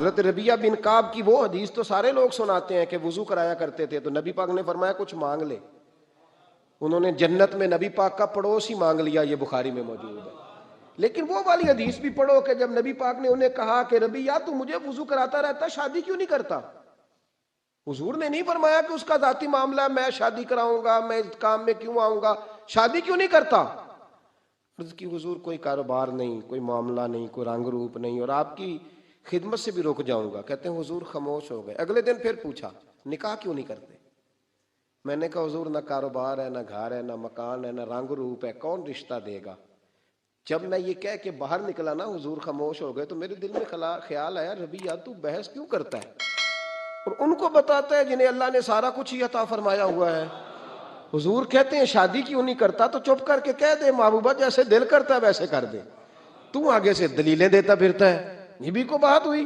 حضرت ربیعہ بن کعب کی وہ حدیث تو سارے لوگ سناتے ہیں کہ وضو کرایا کرتے تھے تو نبی پاک نے فرمایا کچھ مانگ لے. انہوں نے جنت میں نبی پاک کا پڑوس ہی مانگ لیا، یہ بخاری میں موجود ہے. لیکن وہ والی حدیث بھی پڑھو کہ جب نبی پاک نے انہیں کہا کہ ربیعہ تو مجھے وضو کراتا رہتا، شادی کیوں نہیں کرتا؟ حضور نے نہیں فرمایا کہ اس کا ذاتی معاملہ ہے، میں شادی کراؤں گا، میں اس کام میں کیوں آؤں گا، شادی کیوں نہیں کرتا؟ عرض کی حضور کوئی کاروبار نہیں، کوئی معاملہ نہیں، کوئی رنگ روپ نہیں، اور آپ کی خدمت سے بھی رک جاؤں گا. کہتے ہیں حضور خاموش ہو گئے. اگلے دن پھر پوچھا نکاح کیوں نہیں کرتے؟ میں نے کہا حضور نہ کاروبار ہے، نہ گھر ہے، نہ مکان ہے، نہ رنگ روپ ہے، کون رشتہ دے گا؟ جب میں یہ کہہ کے باہر نکلا نا حضور خاموش ہو گئے، تو میرے دل میں خیال آیا ربیعہ تو بحث کیوں کرتا ہے اور ان کو بتاتا ہے جنہیں اللہ نے سارا کچھ ہی عطا فرمایا ہوا ہے. حضور کہتے ہیں شادی کیوں نہیں کرتا؟ تو چپ کر کے کہہ دے محبوبہ جیسے دل کرتا ہے ویسے کر دے، تو آگے سے دلیلیں دیتا پھرتا ہے. یہ بھی کو بات ہوئی.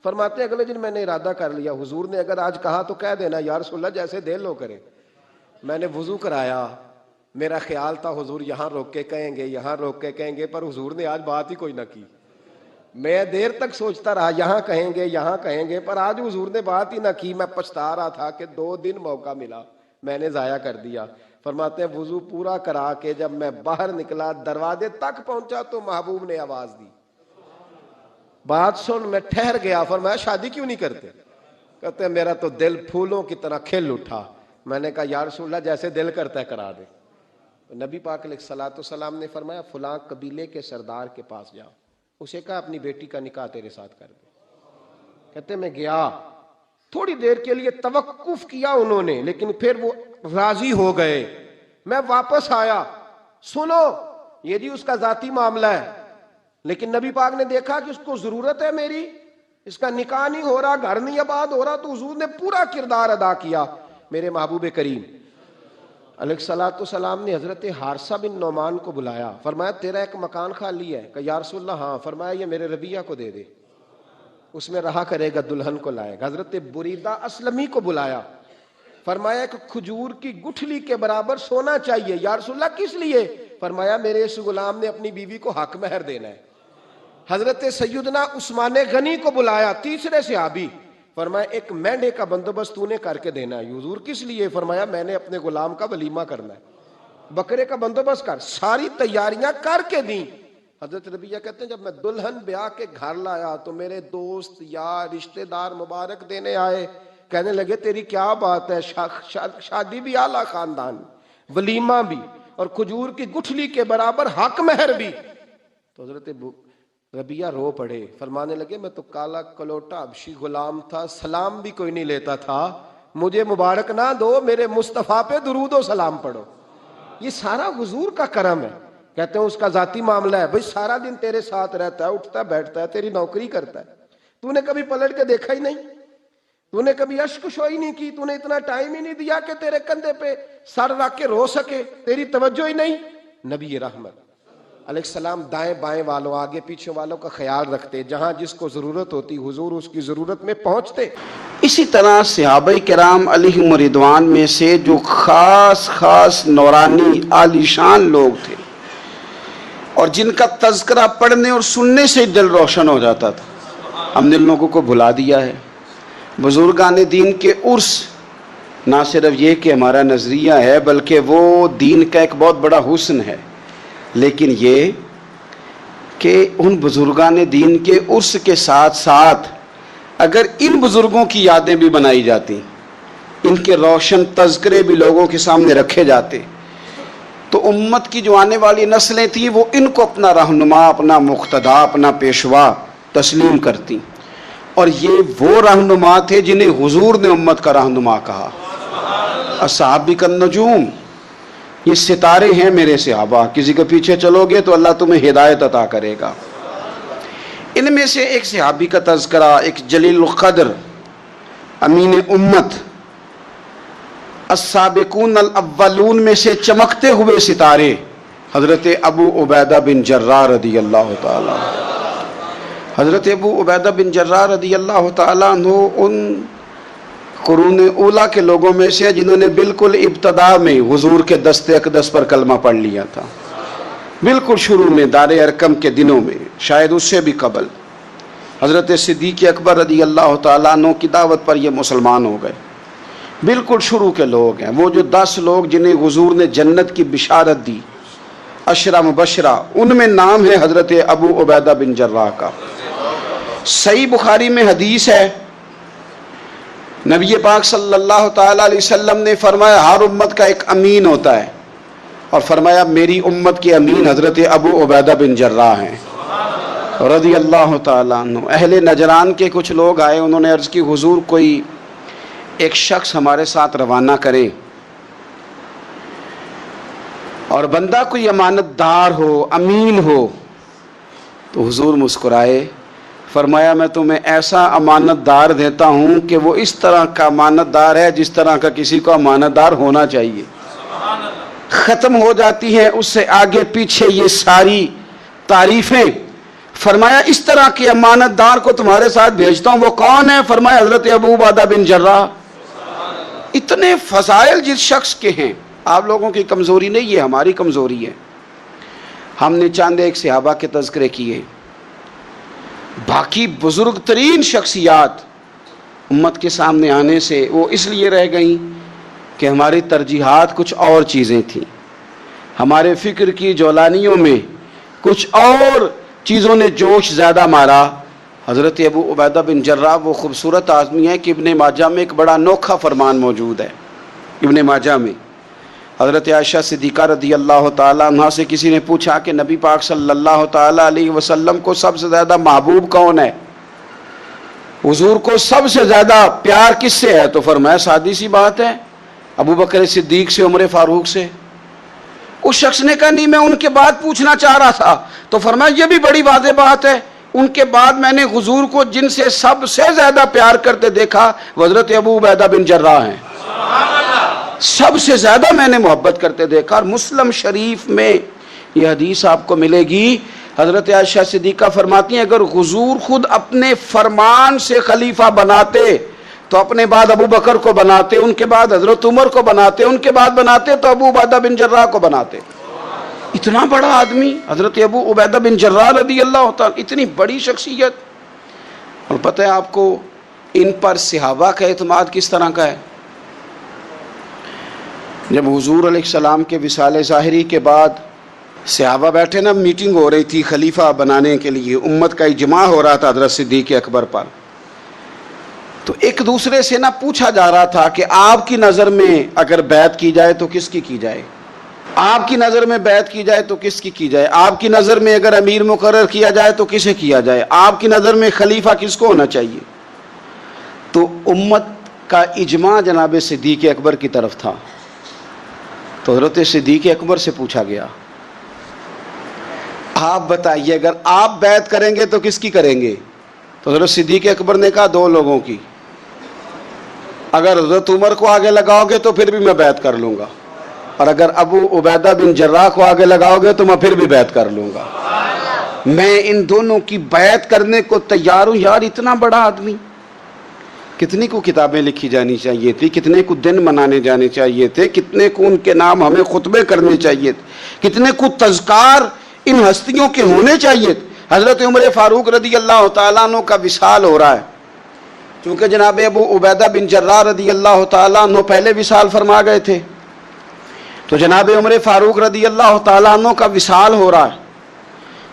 فرماتے ہیں اگلے دن میں نے ارادہ کر لیا، حضور نے اگر آج کہا تو کہہ دینا یا رسول اللہ جیسے دل لو کرے. میں نے وضو کرایا، میرا خیال تھا حضور یہاں روک کے کہیں گے، یہاں روک کے کہیں گے، پر حضور نے آج بات ہی کوئی نہ کی. میں دیر تک سوچتا رہا یہاں کہیں گے، یہاں کہیں گے، پر آج حضور نے بات ہی نہ کی. میں پچھتا رہا تھا کہ 2 دن موقع ملا میں نے ضائع کر دیا. فرماتے ہیں وضو پورا کرا کے جب میں باہر نکلا دروازے تک پہنچا تو محبوب نے آواز دی. بات سن میں ٹھہر گیا. فرمایا شادی کیوں نہیں کرتے؟ کہتے ہیں میرا تو دل پھولوں کی طرح کھل اٹھا. میں نے کہا یا رسول اللہ جیسے دل کرتا ہے کرا دے. نبی پاک علیہ الصلوۃ والسلام نے فرمایا فلاں قبیلے کے سردار کے پاس جاؤ، اسے کہا اپنی بیٹی کا نکاح تیرے ساتھ کر دے. کہتے میں گیا، تھوڑی دیر کے لیے توقف کیا انہوں نے، لیکن پھر وہ راضی ہو گئے. میں واپس آیا، سنو یہ جی اس کا ذاتی معاملہ ہے، لیکن نبی پاک نے دیکھا کہ اس کو ضرورت ہے میری، اس کا نکاح نہیں ہو رہا، گھر نہیں آباد ہو رہا، تو حضور نے پورا کردار ادا کیا. میرے محبوب کریم علیہ الصلوۃ والسلام نے حضرت حارثہ بن نعمان کو بلایا. فرمایا تیرا ایک مکان خالی ہے؟ کہ یا رسول اللہ ہاں. فرمایا یہ میرے ربیعہ کو دے دے، اس میں رہا کرے گا، دلہن کو لائے گا. حضرت بریدہ اسلمی کو بلایا. فرمایا ایک کھجور کی گٹھلی کے برابر سونا چاہیے. یا رسول اللہ کس لیے؟ فرمایا میرے اس غلام نے اپنی بیوی کو حق مہر دینا ہے. حضرت سیدنا عثمان غنی کو بلایا، تیسرے صحابی. فرمایا ایک مینڈے کا بندوبست تو نے کر کے دینا ہے. حضور کس لیے؟ فرمایا میں نے اپنے غلام کا ولیمہ کرنا ہے، بکرے کا بندوبست کر. ساری تیاریاں کر کے دیں. حضرت ربیعہ کہتے ہیں جب میں دلہن بیاہ کے گھر لایا تو میرے دوست یار رشتہ دار مبارک دینے آئے. کہنے لگے تیری کیا بات ہے، شادی بھی اعلیٰ خاندان، ولیمہ بھی، اور کھجور کی گٹھلی کے برابر حق مہر بھی. تو حضرت ربیعہ رو پڑے. فرمانے لگے میں تو کالا کلوٹا حبشی غلام تھا، سلام بھی کوئی نہیں لیتا تھا، مجھے مبارک نہ دو، میرے مصطفیٰ پہ درود و سلام پڑھو. یہ سارا حضور کا کرم ہے. کہتے ہیں اس کا ذاتی معاملہ ہے، بھئی سارا دن تیرے ساتھ رہتا ہے، اٹھتا بیٹھتا ہے، تیری نوکری کرتا ہے، تو نے کبھی پلٹ کے دیکھا ہی نہیں، تو نے کبھی اشک شوئی نہیں کی، تو نے اتنا ٹائم ہی نہیں دیا کہ تیرے کندھے پہ سر رکھ کے رو سکے، تیری توجہ ہی نہیں. نبی رحمت علیہ السلام دائیں بائیں والوں آگے پیچھے والوں کا خیال رکھتے، جہاں جس کو ضرورت ہوتی حضور اس کی ضرورت میں پہنچتے. اسی طرح صحابہ کرام علیہم رضوان میں سے جو خاص نورانی عالی شان لوگ تھے اور جن کا تذکرہ پڑھنے اور سننے سے دل روشن ہو جاتا تھا، ہم نے لوگوں کو بھلا دیا ہے. بزرگان دین کے عرس نہ صرف یہ کہ ہمارا نظریہ ہے بلکہ وہ دین کا ایک بہت بڑا حسن ہے، لیکن یہ کہ ان بزرگان دین کے عرس کے ساتھ ساتھ اگر ان بزرگوں کی یادیں بھی بنائی جاتی، ان کے روشن تذکرے بھی لوگوں کے سامنے رکھے جاتے، تو امت کی جو آنے والی نسلیں تھیں وہ ان کو اپنا رہنما، اپنا مقتدا، اپنا پیشوا تسلیم کرتی. اور یہ وہ رہنما تھے جنہیں حضور نے امت کا رہنما کہا. اصحابی کالنجوم، یہ ستارے ہیں میرے صحابہ، کسی کے پیچھے چلو گے تو اللہ تمہیں ہدایت عطا کرے گا. ان میں سے ایک صحابی کا تذکرہ، ایک جلیل القدر امین امت، السابقون الاولون میں سے چمکتے ہوئے ستارے، حضرت ابو عبیدہ بن جراح رضی اللہ تعالیٰ. حضرت ابو عبیدہ بن جراح رضی اللہ تعالیٰ عنہ ان قرون اولیٰ کے لوگوں میں سے جنہوں نے بالکل ابتدا میں حضور کے دست اقدس پر کلمہ پڑھ لیا تھا، بالکل شروع میں دار ارقم کے دنوں میں، شاید اس سے بھی قبل. حضرت صدیق اکبر رضی اللہ تعالیٰ عنہ کی دعوت پر یہ مسلمان ہو گئے. بالکل شروع کے لوگ ہیں، وہ جو 10 لوگ جنہیں حضور نے جنت کی بشارت دی، 10 مبشرہ، ان میں نام ہے حضرت ابو عبیدہ بن جراح کا. صحیح بخاری میں حدیث ہے، نبی پاک صلی اللہ تعالیٰ علیہ وسلم نے فرمایا ہر امت کا ایک امین ہوتا ہے، اور فرمایا میری امت کے امین حضرت ابو عبیدہ بن جراح ہیں رضی اللہ تعالیٰ عنہ. اہل نجران کے کچھ لوگ آئے، انہوں نے عرض کی حضور کوئی ایک شخص ہمارے ساتھ روانہ کرے، اور بندہ کوئی امانت دار ہو، امین ہو. تو حضور مسکرائے، فرمایا میں تمہیں ایسا امانت دار دیتا ہوں کہ وہ اس طرح کا امانت دار ہے جس طرح کا کسی کو امانت دار ہونا چاہیے. ختم ہو جاتی ہیں اس سے آگے پیچھے یہ ساری تعریفیں. فرمایا اس طرح کے امانت دار کو تمہارے ساتھ بھیجتا ہوں، وہ کون ہے؟ فرمایا حضرت ابو عبیدہ بن جراح. اتنے فضائل جس شخص کے ہیں. آپ لوگوں کی کمزوری نہیں، یہ ہماری کمزوری ہے. ہم نے چاند ایک صحابہ کے تذکرے کیے، باقی بزرگ ترین شخصیات امت کے سامنے آنے سے وہ اس لیے رہ گئیں کہ ہماری ترجیحات کچھ اور چیزیں تھیں، ہمارے فکر کی جولانیوں میں کچھ اور چیزوں نے جوش زیادہ مارا. حضرت ابو عبیدہ بن جراح وہ خوبصورت آدمی ہے کہ ابن ماجہ میں ایک بڑا انوکھا فرمان موجود ہے. ابن ماجہ میں حضرت عائشہ صدیقہ رضی اللہ تعالیٰ عنہ سے کسی نے پوچھا کہ نبی پاک صلی اللہ تعالیٰ علیہ وسلم کو سب سے زیادہ محبوب کون ہے، حضور کو سب سے زیادہ پیار کس سے ہے؟ تو فرمایا سادی سی بات ہے، ابو بکر صدیق سے، عمر فاروق سے. اس شخص نے کہا نہیں، میں ان کے بعد پوچھنا چاہ رہا تھا. تو فرمایا یہ بھی بڑی واضح بات ہے، ان کے بعد میں نے حضور کو جن سے سب سے زیادہ پیار کرتے دیکھا وہ حضرت ابو عبیدہ بن جراح ہیں. سب سے زیادہ میں نے محبت کرتے دیکھا. اور مسلم شریف میں یہ حدیث آپ کو ملے گی، حضرت عائشہ صدیقہ فرماتی ہیں اگر حضور خود اپنے فرمان سے خلیفہ بناتے تو اپنے بعد ابو بکر کو بناتے، ان کے بعد حضرت عمر کو بناتے، ان کے بعد بناتے تو ابو عبیدہ بن جراح کو بناتے. اتنا بڑا آدمی حضرت ابو عبیدہ بن جراح رضی اللہ تعالیٰ، اتنی بڑی شخصیت. اور پتہ ہے آپ کو ان پر صحابہ کا اعتماد کس طرح کا ہے؟ جب حضور علیہ السلام کے وصال ظاہری کے بعد صحابہ بیٹھے نا، میٹنگ ہو رہی تھی خلیفہ بنانے کے لیے، امت کا اجماع ہو رہا تھا حضرت صدیق اکبر پر. تو ایک دوسرے سے نہ پوچھا جا رہا تھا کہ آپ کی نظر میں اگر بیعت کی جائے تو کس کی کی جائے، آپ کی نظر میں بیعت کی جائے تو کس کی کی جائے، آپ کی نظر میں اگر امیر مقرر کیا جائے تو کسے کیا جائے، آپ کی نظر میں خلیفہ کس کو ہونا چاہیے. تو امت کا اجماع جناب صدیق اکبر کی طرف تھا. تو حضرت صدیق اکبر سے پوچھا گیا آپ بتائیے اگر آپ بیعت کریں گے تو کس کی کریں گے؟ تو حضرت صدیق اکبر نے کہا 2 لوگوں کی. اگر حضرت عمر کو آگے لگاؤ گے تو پھر بھی میں بیعت کر لوں گا، اور اگر ابو عبیدہ بن جراح کو آگے لگاؤ گے تو میں پھر بھی بیعت کر لوں گا. میں ان دونوں کی بیعت کرنے کو تیار ہوں. یار اتنا بڑا آدمی، کتنے کو کتابیں لکھی جانی چاہیے تھی، کتنے کو دن منانے جانے چاہیے تھے، کتنے کو ان کے نام ہمیں خطبے کرنے چاہیے تھے، کتنے کو تذکار ان ہستیوں کے ہونے چاہیے تھے. حضرت عمر فاروق رضی اللہ تعالیٰ عنہ کا وصال ہو رہا ہے. چونکہ جناب ابو عبیدہ بن جراح رضی اللہ تعالیٰ عنہ پہلے وصال فرما گئے تھے، تو جناب عمر فاروق رضی اللہ تعالیٰ عنہ کا وصال ہو رہا ہے.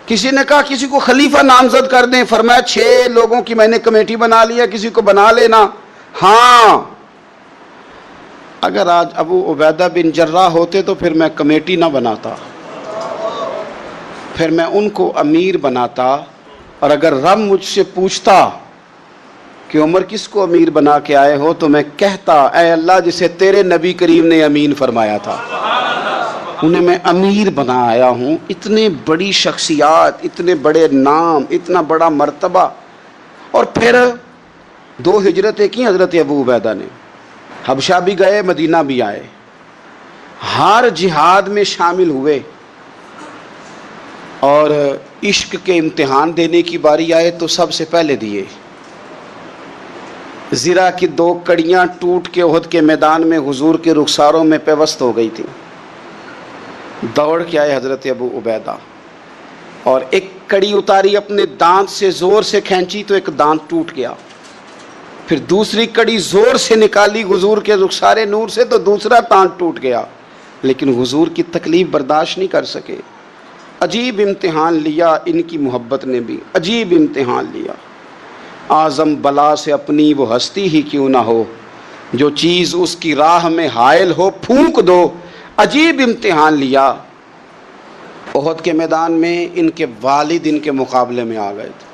کسی نے کہا کسی کو خلیفہ نامزد کر دیں. فرمایا 6 لوگوں کی میں نے کمیٹی بنا لی ہے، کسی کو بنا لینا. ہاں اگر آج ابو عبیدہ بن جراح ہوتے تو پھر میں کمیٹی نہ بناتا، پھر میں ان کو امیر بناتا. اور اگر رب مجھ سے پوچھتا کہ عمر کس کو امیر بنا کے آئے ہو تو میں کہتا اے اللہ جسے تیرے نبی کریم نے امین فرمایا تھا انہیں میں امیر بنا آیا ہوں. اتنے بڑی شخصیات، اتنے بڑے نام، اتنا بڑا مرتبہ. اور پھر 2 ہجرتیں کی حضرت ابو عبیدہ نے، حبشہ بھی گئے، مدینہ بھی آئے، ہر جہاد میں شامل ہوئے. اور عشق کے امتحان دینے کی باری آئے تو سب سے پہلے دیے. زرہ کی 2 کڑیاں ٹوٹ کے احد کے میدان میں حضور کے رخساروں میں پیوست ہو گئی تھی. دوڑ کے آئے حضرت ابو عبیدہ اور ایک کڑی اتاری, اپنے دانت سے زور سے کھینچی تو ایک دانت ٹوٹ گیا. پھر دوسری کڑی زور سے نکالی حضور کے رخسار نور سے تو دوسرا دانت ٹوٹ گیا, لیکن حضور کی تکلیف برداشت نہیں کر سکے. عجیب امتحان لیا ان کی محبت نے بھی, عجیب امتحان لیا. اعظم بلا سے اپنی وہ ہستی ہی کیوں نہ ہو, جو چیز اس کی راہ میں حائل ہو پھونک دو. عجیب امتحان لیا. احد کے میدان میں ان کے والد ان کے مقابلے میں آ گئے تھے.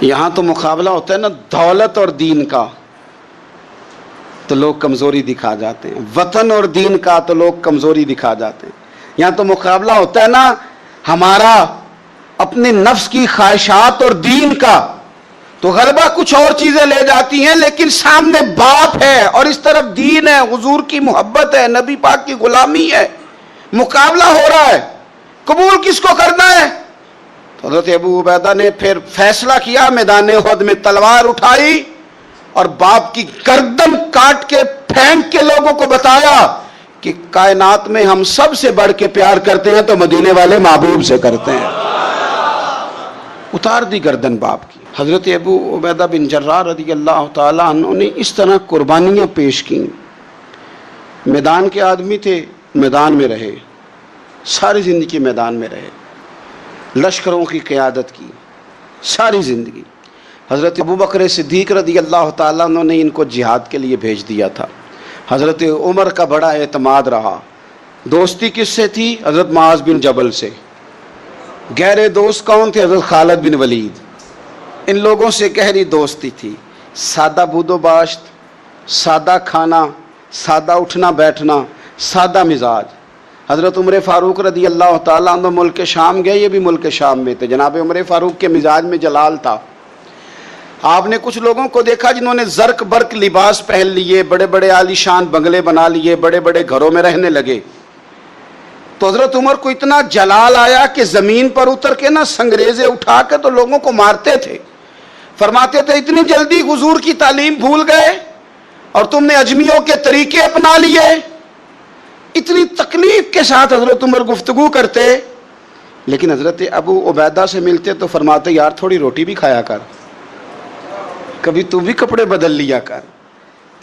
یہاں تو مقابلہ ہوتا ہے نا دولت اور دین کا, تو لوگ کمزوری دکھا جاتے ہیں. وطن اور دین کا تو لوگ کمزوری دکھا جاتے ہیں. یہاں تو مقابلہ ہوتا ہے نا ہمارا اپنے نفس کی خواہشات اور دین کا, تو غلبہ کچھ اور چیزیں لے جاتی ہیں, لیکن سامنے باپ ہے اور اس طرف دین ہے, حضور کی محبت ہے, نبی پاک کی غلامی ہے. مقابلہ ہو رہا ہے, قبول کس کو کرنا ہے؟ تو حضرت ابو عبیدہ نے پھر فیصلہ کیا, میدان احد میں تلوار اٹھائی اور باپ کی گردن کاٹ کے پھینک کے لوگوں کو بتایا کہ کائنات میں ہم سب سے بڑھ کے پیار کرتے ہیں تو مدینے والے محبوب سے کرتے ہیں. اتار دی گردن باپ کی. حضرت ابو عبیدہ بن جراح رضی اللہ تعالیٰ عنہ نے اس طرح قربانیاں پیش کی. میدان کے آدمی تھے, میدان میں رہے, ساری زندگی میدان میں رہے, لشکروں کی قیادت کی ساری زندگی. حضرت ابوبکر صدیق رضی اللہ تعالیٰ عنہ نے ان کو جہاد کے لیے بھیج دیا تھا. حضرت عمر کا بڑا اعتماد رہا. دوستی کس سے تھی؟ حضرت معاذ بن جبل سے. گہرے دوست کون تھے؟ حضرت خالد بن ولید. ان لوگوں سے گہری دوستی تھی. سادہ بود و باشت, سادہ کھانا, سادہ اٹھنا بیٹھنا, سادہ مزاج. حضرت عمر فاروق رضی اللہ تعالیٰ عنہ ملک شام گئے, یہ بھی ملک شام میں تھے. جناب عمر فاروق کے مزاج میں جلال تھا. آپ نے کچھ لوگوں کو دیکھا جنہوں نے زرق برق لباس پہن لیے, بڑے بڑے عالی شان بنگلے بنا لیے, بڑے بڑے گھروں میں رہنے لگے. تو حضرت عمر کو اتنا جلال آیا کہ زمین پر اتر کے نا سنگریزے اٹھا کے تو لوگوں کو مارتے تھے. فرماتے تھے اتنی جلدی حضور کی تعلیم بھول گئے اور تم نے اجمیوں کے طریقے اپنا لیے. اتنی تکلیف کے ساتھ حضرت عمر گفتگو کرتے, لیکن حضرت ابو عبیدہ سے ملتے تو فرماتے یار تھوڑی روٹی بھی کھایا کر, کبھی تو بھی کپڑے بدل لیا کر.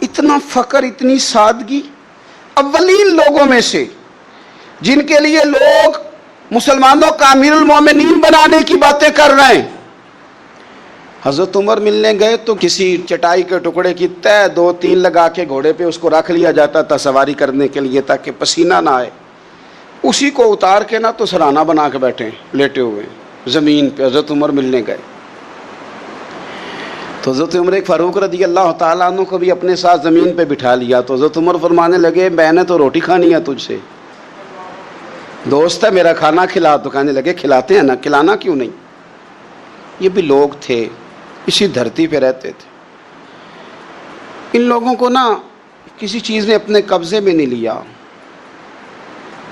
اتنا فقر, اتنی سادگی. اولین لوگوں میں سے جن کے لیے لوگ مسلمانوں کا امیر المومنین بنانے کی باتیں کر رہے ہیں. حضرت عمر ملنے گئے تو کسی چٹائی کے ٹکڑے کی تہ 2-3 لگا کے گھوڑے پہ اس کو رکھ لیا جاتا تھا سواری کرنے کے لیے تاکہ پسینہ نہ آئے. اسی کو اتار کے نا تو سرانہ بنا کے بیٹھے لیٹے ہوئے زمین پہ. حضرت عمر ملنے گئے تو حضرت عمر فاروق رضی اللہ تعالیٰ عنہ کو بھی اپنے ساتھ زمین پہ بٹھا لیا. تو حضرت عمر فرمانے لگے میں نے تو روٹی کھانی ہے تجھ سے, دوست ہے میرا, کھانا کھلا. تو کہنے لگے کھلاتے ہیں نا, کھلانا کیوں نہیں. یہ بھی لوگ تھے, اسی دھرتی پہ رہتے تھے. ان لوگوں کو نا کسی چیز نے اپنے قبضے میں نہیں لیا.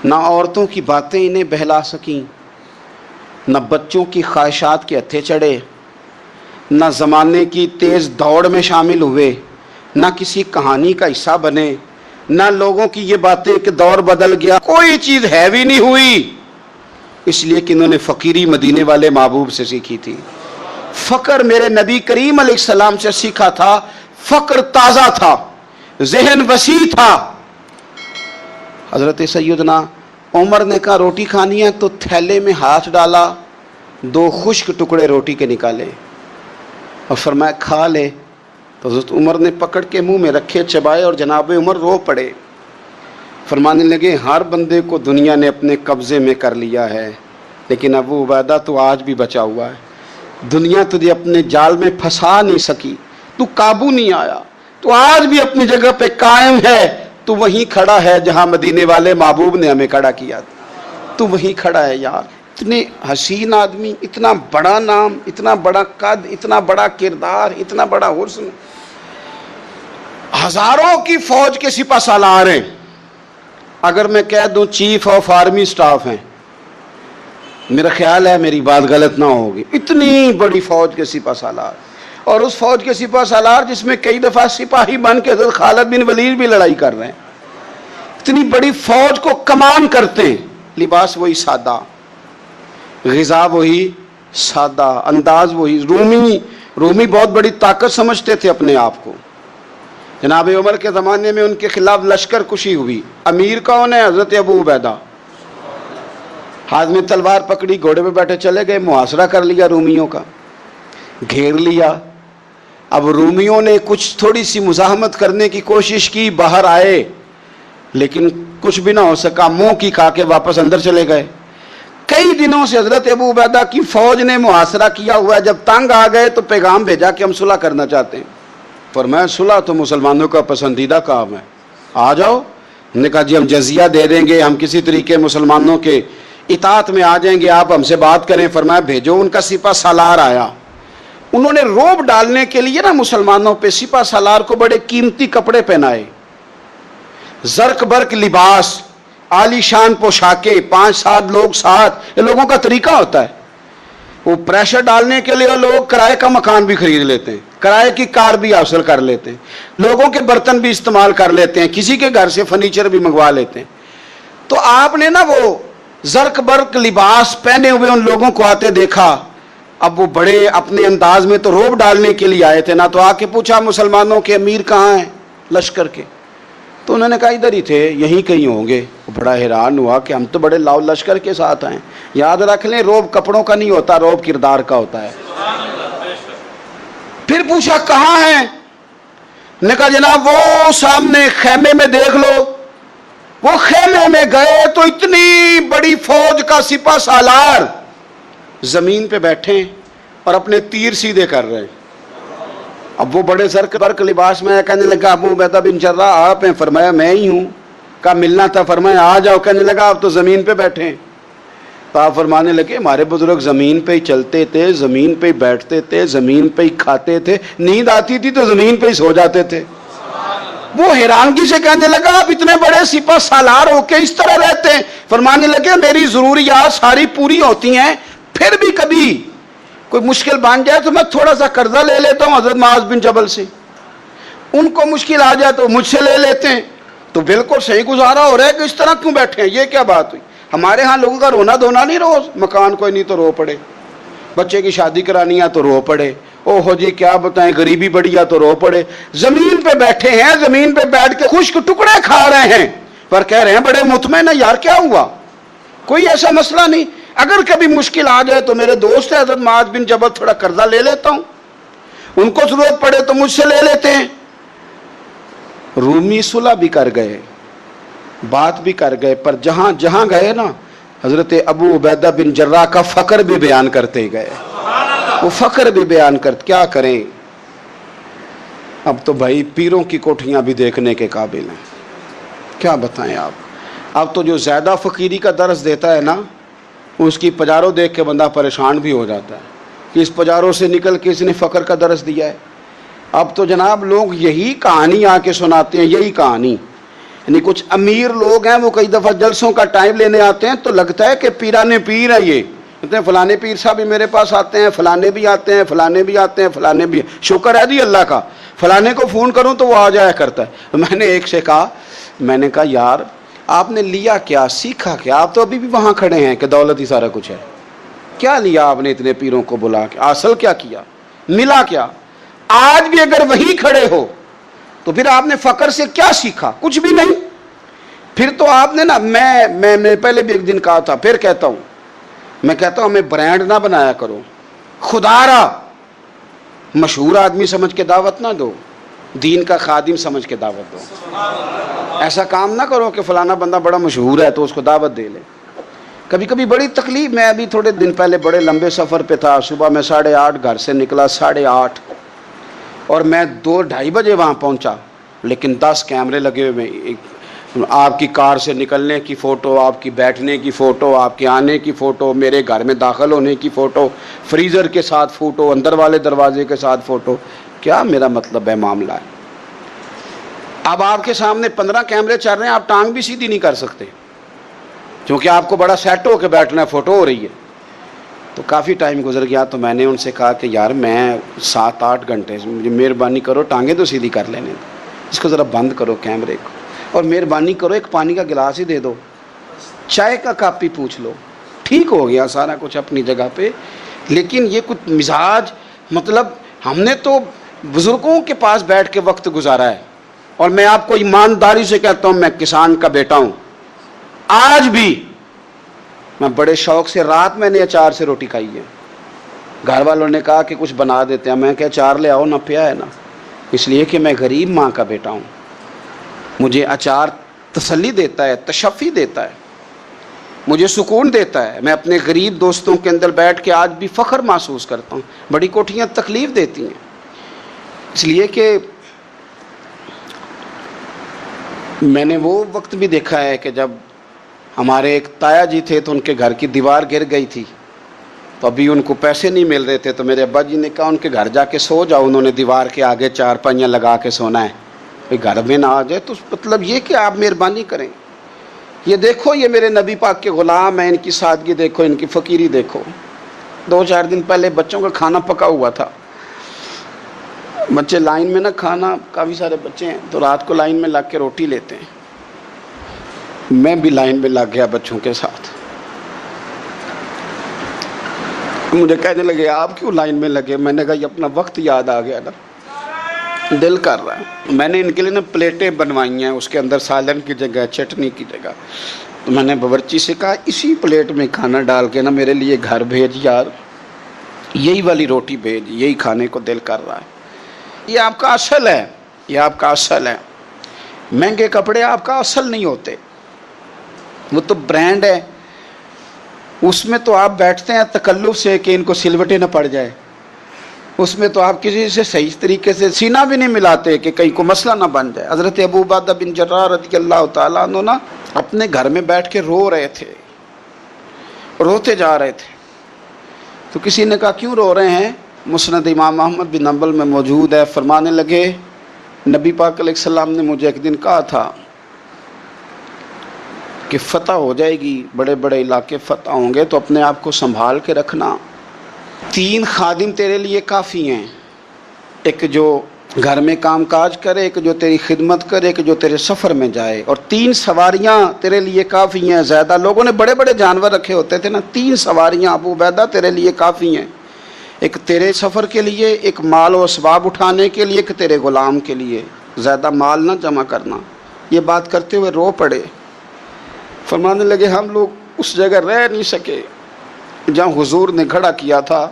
نہ عورتوں کی باتیں انہیں بہلا سکیں, نہ بچوں کی خواہشات کے ہتھے چڑھے, نہ زمانے کی تیز دوڑ میں شامل ہوئے, نہ کسی کہانی کا حصہ بنے, نہ لوگوں کی یہ باتیں کہ دور بدل گیا, کوئی چیز ہیوی نہیں ہوئی. اس لیے کہ انہوں نے فقیری مدینے والے محبوب سے سیکھی تھی. فقر میرے نبی کریم علیہ السلام سے سیکھا تھا. فقر تازہ تھا, ذہن وسیع تھا. حضرت سیدنا عمر نے کہا روٹی کھانی ہے تو تھیلے میں ہاتھ ڈالا, 2 خشک ٹکڑے روٹی کے نکالے اور فرمایا کھا لے. تو حضرت عمر نے پکڑ کے منہ میں رکھے, چبائے اور جناب عمر رو پڑے. فرمانے لگے ہر بندے کو دنیا نے اپنے قبضے میں کر لیا ہے, لیکن ابو عبیدہ تو آج بھی بچا ہوا ہے. دنیا تجھے اپنے جال میں پھنسا نہیں سکی, تو قابو نہیں آیا, تو آج بھی اپنی جگہ پہ قائم ہے. تو وہیں کھڑا ہے جہاں مدینے والے محبوب نے ہمیں کھڑا کیا, تو وہیں کھڑا ہے یار. اتنے حسین آدمی, اتنا بڑا نام, اتنا بڑا قد, اتنا بڑا کردار, اتنا بڑا حسن. ہزاروں کی فوج کے سپہ سالار ہیں. اگر میں کہہ دوں چیف آف آرمی سٹاف ہیں, میرا خیال ہے میری بات غلط نہ ہوگی. اتنی بڑی فوج کے سپہ سالار, اور اس فوج کے سپہ سالار جس میں کئی دفعہ سپاہی بن کے حضرت خالد بن ولید بھی لڑائی کر رہے ہیں. اتنی بڑی فوج کو کمان کرتے ہیں, لباس وہی سادہ, غذا وہی, سادہ انداز وہی. رومی بہت بڑی طاقت سمجھتے تھے اپنے آپ کو. جناب عمر کے زمانے میں ان کے خلاف لشکر کشی ہوئی. امیر کون ہے؟ حضرت ابو عبیدہ. ہاتھ میں تلوار پکڑی, گھوڑے پہ بیٹھے چلے گئے, محاصرہ کر لیا رومیوں کا, گھیر لیا. اب رومیوں نے کچھ تھوڑی سی مزاحمت کرنے کی کوشش کی, باہر آئے, لیکن کچھ بھی نہ ہو سکا, منہ کی کھا کے واپس اندر چلے گئے. کئی دنوں سے حضرت ابو عبیدہ کی فوج نے محاصرہ کیا ہوا ہے. جب تنگ آ گئے تو پیغام بھیجا کہ ہم صلح کرنا چاہتے ہیں. فرمایا صلح تو مسلمانوں کا پسندیدہ کام ہے, آ جاؤ. انہوں نے کہا جی ہم جزیہ دے دیں گے, ہم کسی طریقے مسلمانوں کے اطاعت میں آ جائیں گے, آپ ہم سے بات کریں. فرمایا بھیجو. ان کا سپہ سالار آیا. انہوں نے روب ڈالنے کے لیے نا مسلمانوں پہ سپہ سالار کو بڑے قیمتی کپڑے پہنائے, زرق برق لباس, عالی شان پوشاکیں, 5-7 لوگ ساتھ. یہ لوگوں کا طریقہ ہوتا ہے. وہ پریشر ڈالنے کے لیے لوگ کرائے کا مکان بھی خرید لیتے ہیں, کرائے کی کار بھی حاصل کر لیتے ہیں, لوگوں کے برتن بھی استعمال کر لیتے ہیں, کسی کے گھر سے فرنیچر بھی منگوا لیتے ہیں. تو آپ نے نا وہ زرق برق لباس پہنے ہوئے ان لوگوں کو آتے دیکھا. اب وہ بڑے اپنے انداز میں تو روب ڈالنے کے لیے آئے تھے نا, تو آ کے پوچھا مسلمانوں کے امیر کہاں ہیں لشکر کے؟ تو انہوں نے کہا ادھر ہی تھے, یہیں کہیں ہوں گے. وہ بڑا حیران ہوا کہ ہم تو بڑے لاؤ لشکر کے ساتھ آئے. یاد رکھ لیں روب کپڑوں کا نہیں ہوتا, روب کردار کا ہوتا ہے. پھر پوچھا کہاں ہیں؟ نے کہا جناب وہ سامنے خیمے میں دیکھ لو. وہ خیمے میں گئے تو اتنی بڑی فوج کا سپہ سالار زمین پہ بیٹھے اور اپنے تیر سیدھے کر رہے ہیں. اب وہ بڑے زرق برق لباس میں کہنے لگا ابو عبیدہ بن جراح آپ ہیں؟ فرمایا میں ہی ہوں. کہا ملنا تھا؟ فرمایا آ جاؤ. کہنے لگا آپ تو زمین پہ بیٹھے ہیں. تو آپ فرمانے لگے ہمارے بزرگ زمین پہ ہی چلتے تھے, زمین پہ ہی بیٹھتے تھے, زمین پہ ہی کھاتے تھے, نیند آتی تھی تو زمین پہ ہی سو جاتے تھے. وہ حیرانگی سے کہنے لگا آپ اتنے بڑے سپہ سالار ہو کے اس طرح رہتے ہیں؟ فرمانے لگے میری ضروریات ساری پوری ہوتی ہیں, پھر بھی کبھی کوئی مشکل بن جائے تو میں تھوڑا سا قرضہ لے لیتا ہوں حضرت معاذ بن جبل سے, ان کو مشکل آ جائے تو مجھ سے لے لیتے ہیں. تو بالکل صحیح گزارا ہو رہا ہے کہ اس طرح کیوں بیٹھے ہیں, یہ کیا بات ہوئی؟ ہمارے ہاں لوگوں کا رونا دھونا نہیں, روز مکان کوئی نہیں تو رو پڑے, بچے کی شادی کرانی ہے تو رو پڑے, او ہو جی کیا بتائیں غریبی بڑی ہے تو رو پڑے. زمین پہ بیٹھے ہیں, زمین پہ بیٹھ کے خشک ٹکڑے کھا رہے ہیں, پر کہہ رہے ہیں بڑے مطمئن ہیں. یار کیا ہوا؟ کوئی ایسا مسئلہ نہیں. اگر کبھی مشکل آ جائے تو میرے دوست ہے حضرت معاذ بن جبل, تھوڑا قرضہ لے لیتا ہوں, ان کو ضرورت پڑے تو مجھ سے لے لیتے ہیں. رومی صلح بھی کر گئے, بات بھی کر گئے, پر جہاں جہاں گئے نا حضرت ابو عبیدہ بن جراح کا فقر بھی بیان کرتے گئے. وہ فقر بھی بیان کرتے. کیا کریں, اب تو بھائی پیروں کی کوٹھیاں بھی دیکھنے کے قابل ہیں. کیا بتائیں آپ. اب تو جو زیادہ فقیری کا درس دیتا ہے نا, اس کی پجاروں دیکھ کے بندہ پریشان بھی ہو جاتا ہے کہ اس پجاروں سے نکل کے اس نے فقر کا درس دیا ہے. اب تو جناب لوگ یہی کہانی آ کے سناتے ہیں, یہی کہانی. یعنی کچھ امیر لوگ ہیں وہ کئی دفعہ جلسوں کا ٹائم لینے آتے ہیں تو لگتا ہے کہ پیرانے پیر ہے. یہ کہتے ہیں فلانے پیر صاحب بھی میرے پاس آتے ہیں, فلانے بھی آتے ہیں, فلانے بھی آتے ہیں, فلانے بھی. شکر ہے جی اللہ کا, فلانے کو فون کروں تو وہ آ جایا کرتا ہے. میں نے ایک سے کہا, میں نے کہا یار آپ نے لیا کیا, سیکھا کیا؟ آپ تو ابھی بھی وہاں کھڑے ہیں کہ دولت ہی سارا کچھ ہے. کیا لیا آپ نے اتنے پیروں کو بلا کے؟ اصل کیا کیا, ملا کیا؟ آج بھی اگر وہی کھڑے ہو تو پھر آپ نے فقر سے کیا سیکھا؟ کچھ بھی نہیں. پھر تو آپ نے نا, میں پہلے بھی ایک دن کہا تھا, پھر کہتا ہوں, میں کہتا ہوں ہمیں برانڈ نہ بنایا کرو. خدا را مشہور آدمی سمجھ کے دعوت نہ دو, دین کا خادم سمجھ کے دعوت دو. ایسا کام نہ کرو کہ فلانا بندہ بڑا مشہور ہے تو اس کو دعوت دے لے. کبھی کبھی بڑی تکلیف. میں ابھی تھوڑے دن پہلے بڑے لمبے سفر پہ تھا, صبح میں 8:30 گھر سے نکلا, 8:30, اور میں 2-2:30 بجے وہاں پہنچا. لیکن 10 کیمرے لگے ہوئے, آپ کی کار سے نکلنے کی فوٹو, آپ کی بیٹھنے کی فوٹو, آپ کے آنے کی فوٹو, میرے گھر میں داخل ہونے کی فوٹو, فریزر کے ساتھ فوٹو, اندر والے دروازے کے ساتھ فوٹو. کیا میرا مطلب ہے معاملہ ہے. اب آپ کے سامنے 15 کیمرے چل رہے ہیں, آپ ٹانگ بھی سیدھی نہیں کر سکتے کیونکہ آپ کو بڑا سیٹ ہو کے بیٹھنا ہے, فوٹو ہو رہی ہے. تو کافی ٹائم گزر گیا تو میں نے ان سے کہا کہ یار میں 7-8 گھنٹے, مجھے مہربانی کرو ٹانگیں تو سیدھی کر لینے, اس کو ذرا بند کرو کیمرے کو, اور مہربانی کرو ایک پانی کا گلاس ہی دے دو, چائے کا کپ ہی پوچھ لو, ٹھیک ہو گیا سارا کچھ اپنی جگہ پہ، لیکن یہ کچھ مزاج، مطلب ہم نے تو بزرگوں کے پاس بیٹھ کے وقت گزارا ہے، اور میں آپ کو ایمانداری سے کہتا ہوں، میں کسان کا بیٹا ہوں، آج بھی میں بڑے شوق سے، رات میں نے اچار سے روٹی کھائی ہے، گھر والوں نے کہا کہ کچھ بنا دیتے ہیں، میں کہ اچار لے آؤ نہ، پیا ہے نا، اس لیے کہ میں غریب ماں کا بیٹا ہوں، مجھے اچار تسلی دیتا ہے، تشفی دیتا ہے، مجھے سکون دیتا ہے، میں اپنے غریب دوستوں کے اندر بیٹھ کے آج بھی فخر محسوس کرتا ہوں، بڑی کوٹھیاں تکلیف دیتی ہیں، اس لیے کہ میں نے وہ وقت بھی دیکھا ہے کہ جب ہمارے ایک تایا جی تھے تو ان کے گھر کی دیوار گر گئی تھی، تو ابھی ان کو پیسے نہیں مل رہے تھے، تو میرے ابا جی نے کہا ان کے گھر جا کے سو جاؤ، انہوں نے دیوار کے آگے چارپائیاں لگا کے سونا ہے، کوئی گھر میں نہ آ جائے، تو مطلب یہ کہ آپ مہربانی کریں، یہ دیکھو یہ میرے نبی پاک کے غلام ہیں، ان کی سادگی دیکھو، ان کی فقیری دیکھو، 2-4 دن پہلے بچوں کا کھانا پکا ہوا تھا، بچے لائن میں نہ کھانا، کافی سارے بچے ہیں تو رات کو لائن میں لگ کے روٹی لیتے ہیں، میں بھی لائن میں لگ گیا بچوں کے ساتھ، مجھے کہنے لگے آپ کیوں لائن میں لگے، میں نے کہا یہ اپنا وقت یاد آ گیا نا، دل کر رہا ہے، میں نے ان کے لیے نا پلیٹیں بنوائی ہیں، اس کے اندر سالن کی جگہ چٹنی کی جگہ، تو میں نے باورچی سے کہا اسی پلیٹ میں کھانا ڈال کے نا میرے لیے گھر بھیج یار، یہی والی روٹی بھیج، یہی کھانے کو دل کر رہا ہے، یہ آپ کا اصل ہے، یہ آپ کا اصل ہے، مہنگے کپڑے آپ کا اصل نہیں ہوتے، وہ تو برانڈ ہے، اس میں تو آپ بیٹھتے ہیں تکلف سے کہ ان کو سلوٹیں نہ پڑ جائے، اس میں تو آپ کسی سے صحیح طریقے سے سینہ بھی نہیں ملاتے کہ کہیں کو مسئلہ نہ بن جائے۔ حضرت ابو عبیدہ بن جراح رضی اللہ تعالیٰ عنہ نا اپنے گھر میں بیٹھ کے رو رہے تھے، روتے جا رہے تھے، تو کسی نے کہا کیوں رو رہے ہیں؟ مسند امام احمد بن حنبل میں موجود ہے، فرمانے لگے نبی پاک علیہ السلام نے مجھے ایک دن کہا تھا کہ فتح ہو جائے گی، بڑے بڑے علاقے فتح ہوں گے، تو اپنے آپ کو سنبھال کے رکھنا، 3 خادم تیرے لیے کافی ہیں، ایک جو گھر میں کام کاج کرے، ایک جو تیری خدمت کرے، ایک جو تیرے سفر میں جائے، اور 3 سواریاں تیرے لیے کافی ہیں، زیادہ لوگوں نے بڑے بڑے جانور رکھے ہوتے تھے نا، 3 سواریاں ابو عبیدہ تیرے لیے کافی ہیں، ایک تیرے سفر کے لیے، ایک مال و اسباب اٹھانے کے لیے، ایک تیرے غلام کے لیے، زیادہ مال نہ جمع کرنا۔ یہ بات کرتے ہوئے رو پڑے، فرمانے لگے ہم لوگ اس جگہ رہ نہیں سکے جہاں حضور نے کھڑا کیا تھا،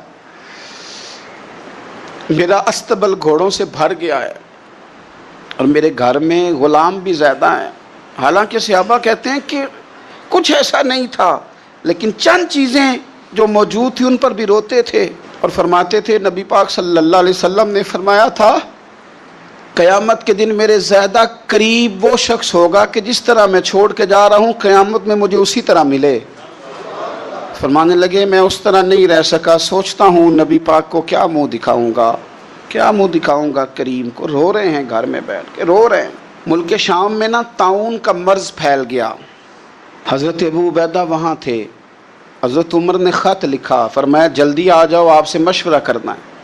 میرا استبل گھوڑوں سے بھر گیا ہے، اور میرے گھر میں غلام بھی زیادہ ہیں، حالانکہ صحابہ کہتے ہیں کہ کچھ ایسا نہیں تھا، لیکن چند چیزیں جو موجود تھی ان پر بھی روتے تھے، اور فرماتے تھے نبی پاک صلی اللہ علیہ وسلم نے فرمایا تھا قیامت کے دن میرے زیادہ قریب وہ شخص ہوگا کہ جس طرح میں چھوڑ کے جا رہا ہوں قیامت میں مجھے اسی طرح ملے۔ فرمانے لگے میں اس طرح نہیں رہ سکا، سوچتا ہوں نبی پاک کو کیا منہ دکھاؤں گا، کیا منہ دکھاؤں گا کریم کو، رو رہے ہیں گھر میں بیٹھ کے، رو رہے ہیں۔ ملک شام میں نا طاعون کا مرض پھیل گیا، حضرت ابو عبیدہ وہاں تھے، حضرت عمر نے خط لکھا، فرمایا جلدی آ جاؤ، آپ سے مشورہ کرنا ہے۔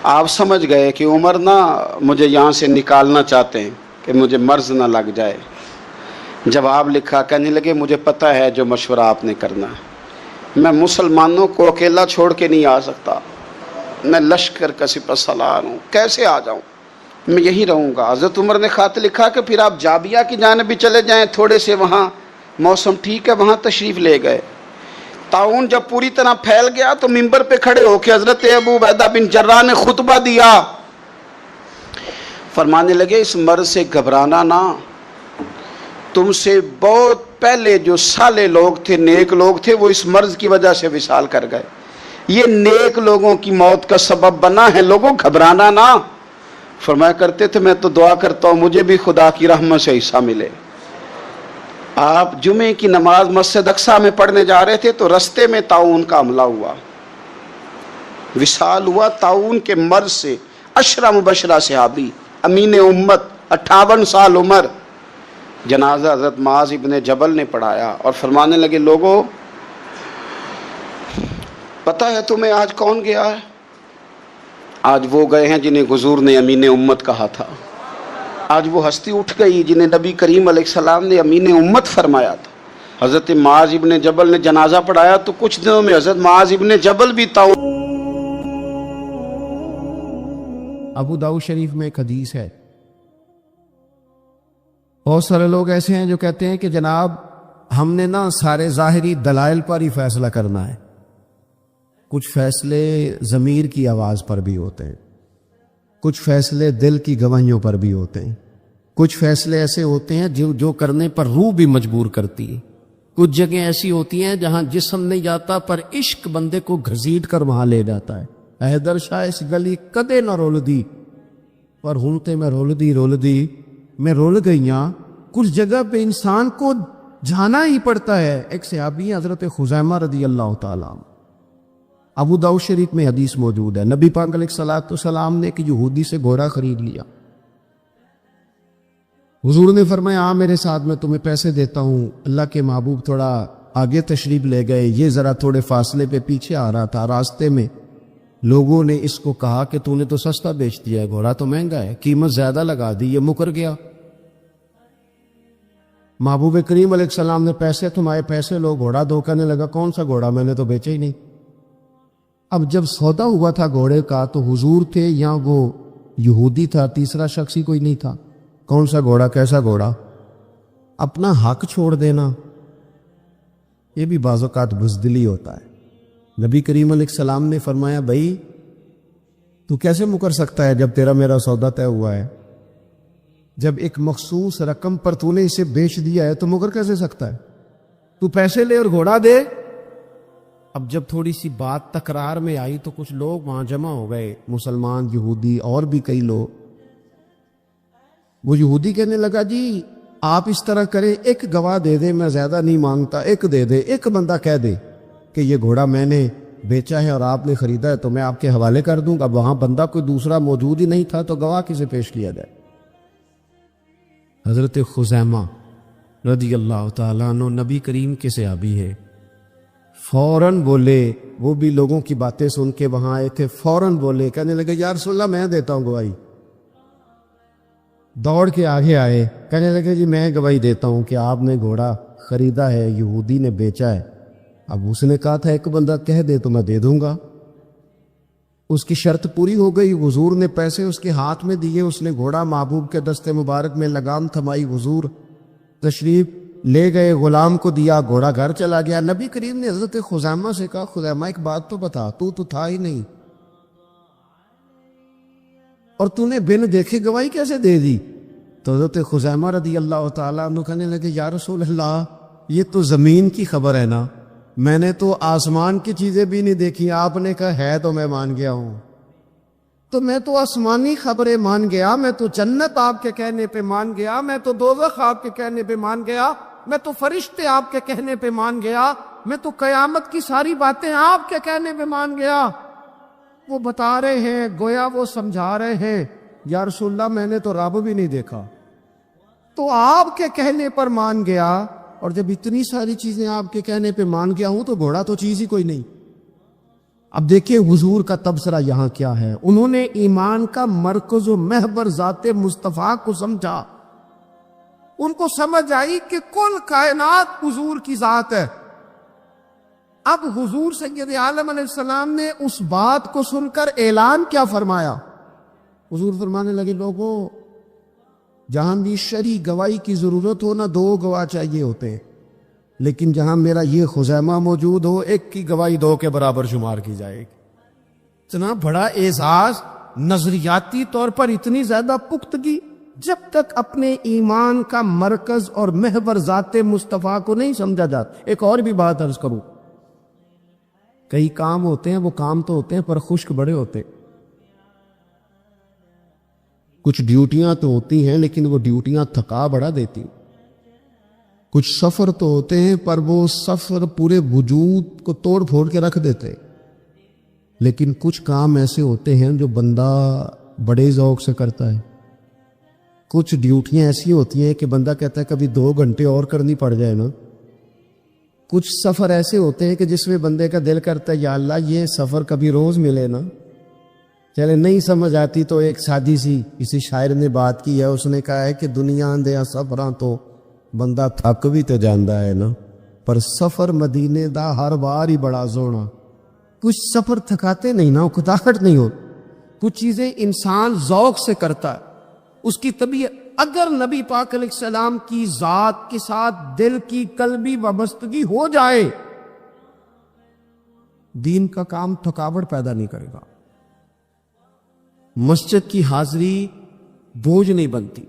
آپ سمجھ گئے کہ عمر نا مجھے یہاں سے نکالنا چاہتے ہیں کہ مجھے مرض نہ لگ جائے۔ جواب لکھا، کہنے لگے مجھے پتہ ہے جو مشورہ آپ نے کرنا ہے، میں مسلمانوں کو اکیلا چھوڑ کے نہیں آ سکتا، میں لشکر کا سپہ سالار ہوں، کیسے آ جاؤں، میں یہی رہوں گا۔ حضرت عمر نے خط لکھا کہ پھر آپ جابیہ کی جانب بھی چلے جائیں، تھوڑے سے وہاں موسم ٹھیک ہے، وہاں تشریف لے گئے۔ طاعون جب پوری طرح پھیل گیا تو منبر پہ کھڑے ہو کے حضرت ابو عبیدہ بن جراح نے خطبہ دیا، فرمانے لگے اس مرض سے گھبرانا نہ، تم سے بہت پہلے جو صالح لوگ تھے، نیک لوگ تھے، وہ اس مرض کی وجہ سے وصال کر گئے، یہ نیک لوگوں کی موت کا سبب بنا ہے، لوگوں گھبرانا نہ۔ فرمایا کرتے تھے میں تو دعا کرتا ہوں مجھے بھی خدا کی رحمت سے حصہ ملے۔ آپ جمعے کی نماز مسجد اقصیٰ میں پڑھنے جا رہے تھے تو رستے میں طاعون کا حملہ ہوا، وصال ہوا طاعون کے مرض سے۔ 10 مبشرہ صحابی، امین امت، 58 سال عمر، جنازہ حضرت معاذ ابن جبل نے پڑھایا اور فرمانے لگے لوگوں پتہ ہے تمہیں آج کون گیا ہے؟ آج وہ گئے ہیں جنہیں حضور نے امین امت کہا تھا، آج وہ ہستی اٹھ گئی جنہیں نبی کریم علیہ السلام نے امین امت فرمایا تھا، حضرت معاذ ابن جبل نے جنازہ پڑھایا تو کچھ دنوں میں حضرت معاذ ابن جبل بھی تھا. ابو داؤد شریف میں ایک حدیث ہے، بہت سارے لوگ ایسے ہیں جو کہتے ہیں کہ جناب ہم نے نا سارے ظاہری دلائل پر ہی فیصلہ کرنا ہے. کچھ فیصلے ضمیر کی آواز پر بھی ہوتے ہیں، کچھ فیصلے دل کی گواہیوں پر بھی ہوتے ہیں، کچھ فیصلے ایسے ہوتے ہیں جو کرنے پر روح بھی مجبور کرتی ہے، کچھ جگہیں ایسی ہوتی ہیں جہاں جسم نہیں جاتا پر عشق بندے کو گھسیٹ کر وہاں لے جاتا ہے. حیدر شاہ اس گلی کدے نہ رول دی پر ہوں تے میں رول دی میں رول گئیاں. کچھ جگہ پہ انسان کو جانا ہی پڑتا ہے. ایک صحابی حضرت خزیمہ رضی اللہ تعالیٰ، ابو داؤد شریف میں حدیث موجود ہے، نبی پاک علیہ الصلوۃ والسلام نے ایک یہودی سے گھوڑا خرید لیا. حضور نے فرمایا آ میرے ساتھ، میں تمہیں پیسے دیتا ہوں. اللہ کے محبوب تھوڑا آگے تشریف لے گئے، یہ ذرا تھوڑے فاصلے پہ پیچھے آ رہا تھا. راستے میں لوگوں نے اس کو کہا کہ تو نے تو سستا بیچ دیا ہے، گھوڑا تو مہنگا ہے، قیمت زیادہ لگا دی. یہ مکر گیا. محبوب کریم علیہ السلام نے پیسے تمہارے پیسے لو. گھوڑا دو. کہنے لگا کون سا گھوڑا، میں نے تو بیچا ہی نہیں. اب جب سودا ہوا تھا گھوڑے کا تو حضور تھے یا وہ یہودی تھا، تیسرا شخص ہی کوئی نہیں تھا. کون سا گھوڑا، کیسا گھوڑا؟ اپنا حق چھوڑ دینا یہ بھی بعض اوقات بزدلی ہوتا ہے. نبی کریم علیہ السلام نے فرمایا بھائی تو کیسے مکر سکتا ہے جب تیرا میرا سودا طے ہوا ہے؟ جب ایک مخصوص رقم پر تو نے اسے بیچ دیا ہے تو مکر کیسے سکتا ہے؟ تو پیسے لے اور گھوڑا دے. اب جب تھوڑی سی بات تکرار میں آئی تو کچھ لوگ وہاں جمع ہو گئے، مسلمان، یہودی اور بھی کئی لوگ. وہ یہودی کہنے لگا جی آپ اس طرح کریں، ایک گواہ دے دے، میں زیادہ نہیں مانگتا، ایک دے دے، ایک بندہ کہہ دے کہ یہ گھوڑا میں نے بیچا ہے اور آپ نے خریدا ہے تو میں آپ کے حوالے کر دوں. اب وہاں بندہ کوئی دوسرا موجود ہی نہیں تھا تو گواہ کسے پیش کیا جائے؟ حضرت خزیمہ رضی اللہ تعالیٰ عنہ نبی کریم کے صحابی ہے، فوراً بولے. وہ بھی لوگوں کی باتیں سن کے وہاں آئے تھے، فوراً بولے، کہنے لگے یا رسول اللہ میں دیتا ہوں گواہی. دوڑ کے آگے آئے، کہنے لگے جی میں گواہی دیتا ہوں کہ آپ نے گھوڑا خریدا ہے، یہودی نے بیچا ہے. اب اس نے کہا تھا ایک بندہ کہہ دے تو میں دے دوں گا. اس کی شرط پوری ہو گئی. حضور نے پیسے اس کے ہاتھ میں دیے، اس نے گھوڑا محبوب کے دستے مبارک میں لگام تھمائی، حضور تشریف لے گئے، غلام کو دیا، گھوڑا گھر چلا گیا. نبی کریم نے حضرت خزیمہ سے کہا خزیمہ ایک بات تو بتا، تو تھا ہی نہیں اور تو نے بن دیکھے گواہی کیسے دے دی؟ تو حضرت خزیمہ رضی اللہ تعالیٰ عنہ کہنے لگے یا رسول اللہ یہ تو زمین کی خبر ہے نا، میں نے تو آسمان کی چیزیں بھی نہیں دیکھی، آپ نے کہا ہے تو میں مان گیا ہوں. تو میں تو آسمانی خبریں مان گیا، میں تو جنت آپ کے کہنے پہ مان گیا، میں تو دوزخ آپ کے کہنے پہ مان گیا، میں تو فرشتے آپ کے کہنے پہ مان گیا، میں تو قیامت کی ساری باتیں آپ کے کہنے پہ مان گیا. وہ بتا رہے ہیں، گویا وہ سمجھا رہے ہیں یا رسول اللہ میں نے تو رب بھی نہیں دیکھا، تو آپ کے کہنے پر مان گیا. اور جب اتنی ساری چیزیں آپ کے کہنے پہ مان گیا ہوں تو گھوڑا تو چیز ہی کوئی نہیں. اب دیکھیں حضور کا تبصرہ یہاں کیا ہے. انہوں نے ایمان کا مرکز و محور ذات مصطفیٰ کو سمجھا. ان کو سمجھ آئی کہ کل کائنات حضور کی ذات ہے. اب حضور سید عالم علیہ السلام نے اس بات کو سن کر اعلان کیا فرمایا؟ حضور فرمانے لگے لوگوں جہاں بھی شرعی گواہی کی ضرورت ہو نہ دو گواہ چاہیے ہوتے ہیں، لیکن جہاں میرا یہ خزیمہ موجود ہو ایک کی گواہی دو کے برابر شمار کی جائے گی. اتنا بڑا اعزاز، نظریاتی طور پر اتنی زیادہ پختگی. جب تک اپنے ایمان کا مرکز اور محور ذات مصطفیٰ کو نہیں سمجھا جاتا. ایک اور بھی بات عرض کروں، کئی کام ہوتے ہیں وہ کام تو ہوتے ہیں پر خشک بڑے ہوتے. کچھ ڈیوٹیاں تو ہوتی ہیں لیکن وہ ڈیوٹیاں تھکا بڑا دیتی. کچھ سفر تو ہوتے ہیں پر وہ سفر پورے وجود کو توڑ پھوڑ کے رکھ دیتے. لیکن کچھ کام ایسے ہوتے ہیں جو بندہ بڑے ذوق سے کرتا ہے. کچھ ڈیوٹیاں ایسی ہوتی ہیں کہ بندہ کہتا ہے کبھی 2 گھنٹے اور کرنی پڑ جائے نا. کچھ سفر ایسے ہوتے ہیں کہ جس میں بندے کا دل کرتا ہے یا اللہ یہ سفر کبھی روز ملے نا. چلے نہیں سمجھ آتی تو ایک سادی سی کسی شاعر نے بات کی ہے، اس نے کہا ہے کہ دنیا دیا سفراں تو بندہ تھک بھی تو جاندہ ہے نا. پر سفر مدینے دا ہر بار ہی بڑا سونا. کچھ سفر تھکاتے نہیں نا, اکتاہٹ نہیں ہو. کچھ چیزیں انسان ذوق سے کرتا ہے, اس کی طبیعت. اگر نبی پاک علیہ السلام کی ذات کے ساتھ دل کی قلبی وابستگی ہو جائے, دین کا کام تھکاوٹ پیدا نہیں کرے گا. مسجد کی حاضری بوجھ نہیں بنتی.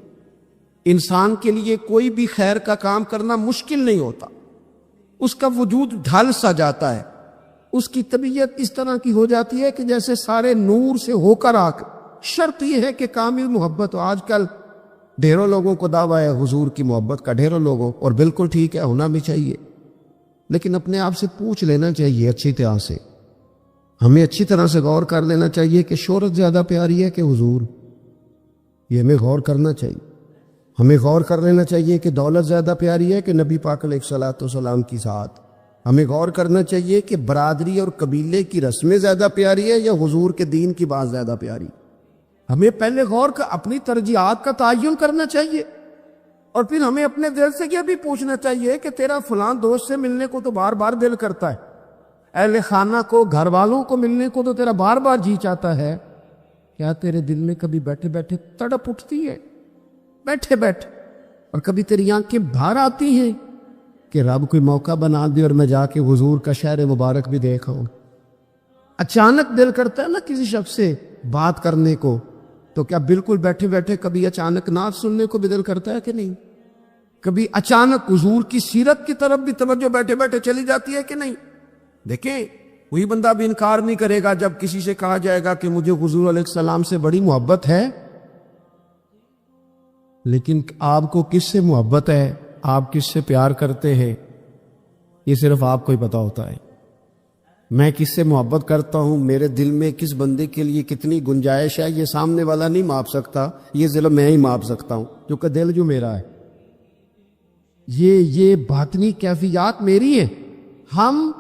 انسان کے لیے کوئی بھی خیر کا کام کرنا مشکل نہیں ہوتا. اس کا وجود ڈھل سا جاتا ہے. اس کی طبیعت اس طرح کی ہو جاتی ہے کہ جیسے سارے نور سے ہو کر آ کر. شرط یہ ہے کہ کامل محبت ہو. آج کل ڈھیروں لوگوں کو دعویٰ ہے حضور کی محبت کا, ڈھیروں لوگوں, اور بالکل ٹھیک ہے, ہونا بھی چاہیے. لیکن اپنے آپ سے پوچھ لینا چاہیے اچھی طرح سے. ہمیں اچھی طرح سے غور کر لینا چاہیے کہ شہرت زیادہ پیاری ہے کہ حضور. یہ ہمیں غور کرنا چاہیے. ہمیں غور کر لینا چاہیے کہ دولت زیادہ پیاری ہے کہ نبی پاک علیہ الصلوۃ والسلام کی ذات. ہمیں غور کرنا چاہیے کہ برادری اور قبیلے کی رسمیں زیادہ پیاری ہے یا حضور کے دین کی بات زیادہ پیاری. ہمیں پہلے غور کر اپنی ترجیحات کا تعین کرنا چاہیے, اور پھر ہمیں اپنے دل سے یہ بھی پوچھنا چاہیے کہ تیرا فلاں دوست سے ملنے کو تو بار بار دل کرتا ہے, اہل خانہ کو, گھر والوں کو ملنے کو تو تیرا بار بار جی چاہتا ہے, کیا تیرے دل میں کبھی بیٹھے بیٹھے تڑپ اٹھتی ہے, بیٹھے بیٹھے, اور کبھی تیری آنکھیں باہر آتی ہیں کہ رب کوئی موقع بنا دے اور میں جا کے حضور کا شہر مبارک بھی دیکھا ہوں. اچانک دل کرتا ہے نا کسی شخص سے بات کرنے کو, تو کیا بالکل بیٹھے بیٹھے کبھی اچانک نعت سننے کو بھی دل کرتا ہے کہ نہیں؟ کبھی اچانک حضور کی سیرت کی طرف بھی توجہ بیٹھے بیٹھے چلی جاتی ہے کہ نہیں؟ دیکھیں, وہی بندہ بھی انکار نہیں کرے گا جب کسی سے کہا جائے گا کہ مجھے حضور علیہ السلام سے بڑی محبت ہے. لیکن آپ کو کس سے محبت ہے, آپ کس سے پیار کرتے ہیں, یہ صرف آپ کو ہی پتا ہوتا ہے. میں کس سے محبت کرتا ہوں, میرے دل میں کس بندے کے لیے کتنی گنجائش ہے, یہ سامنے والا نہیں ماپ سکتا, یہ ضلع میں ہی ماپ سکتا ہوں, کیونکہ دل جو میرا ہے. یہ باطنی کیفیات میری ہیں. ہم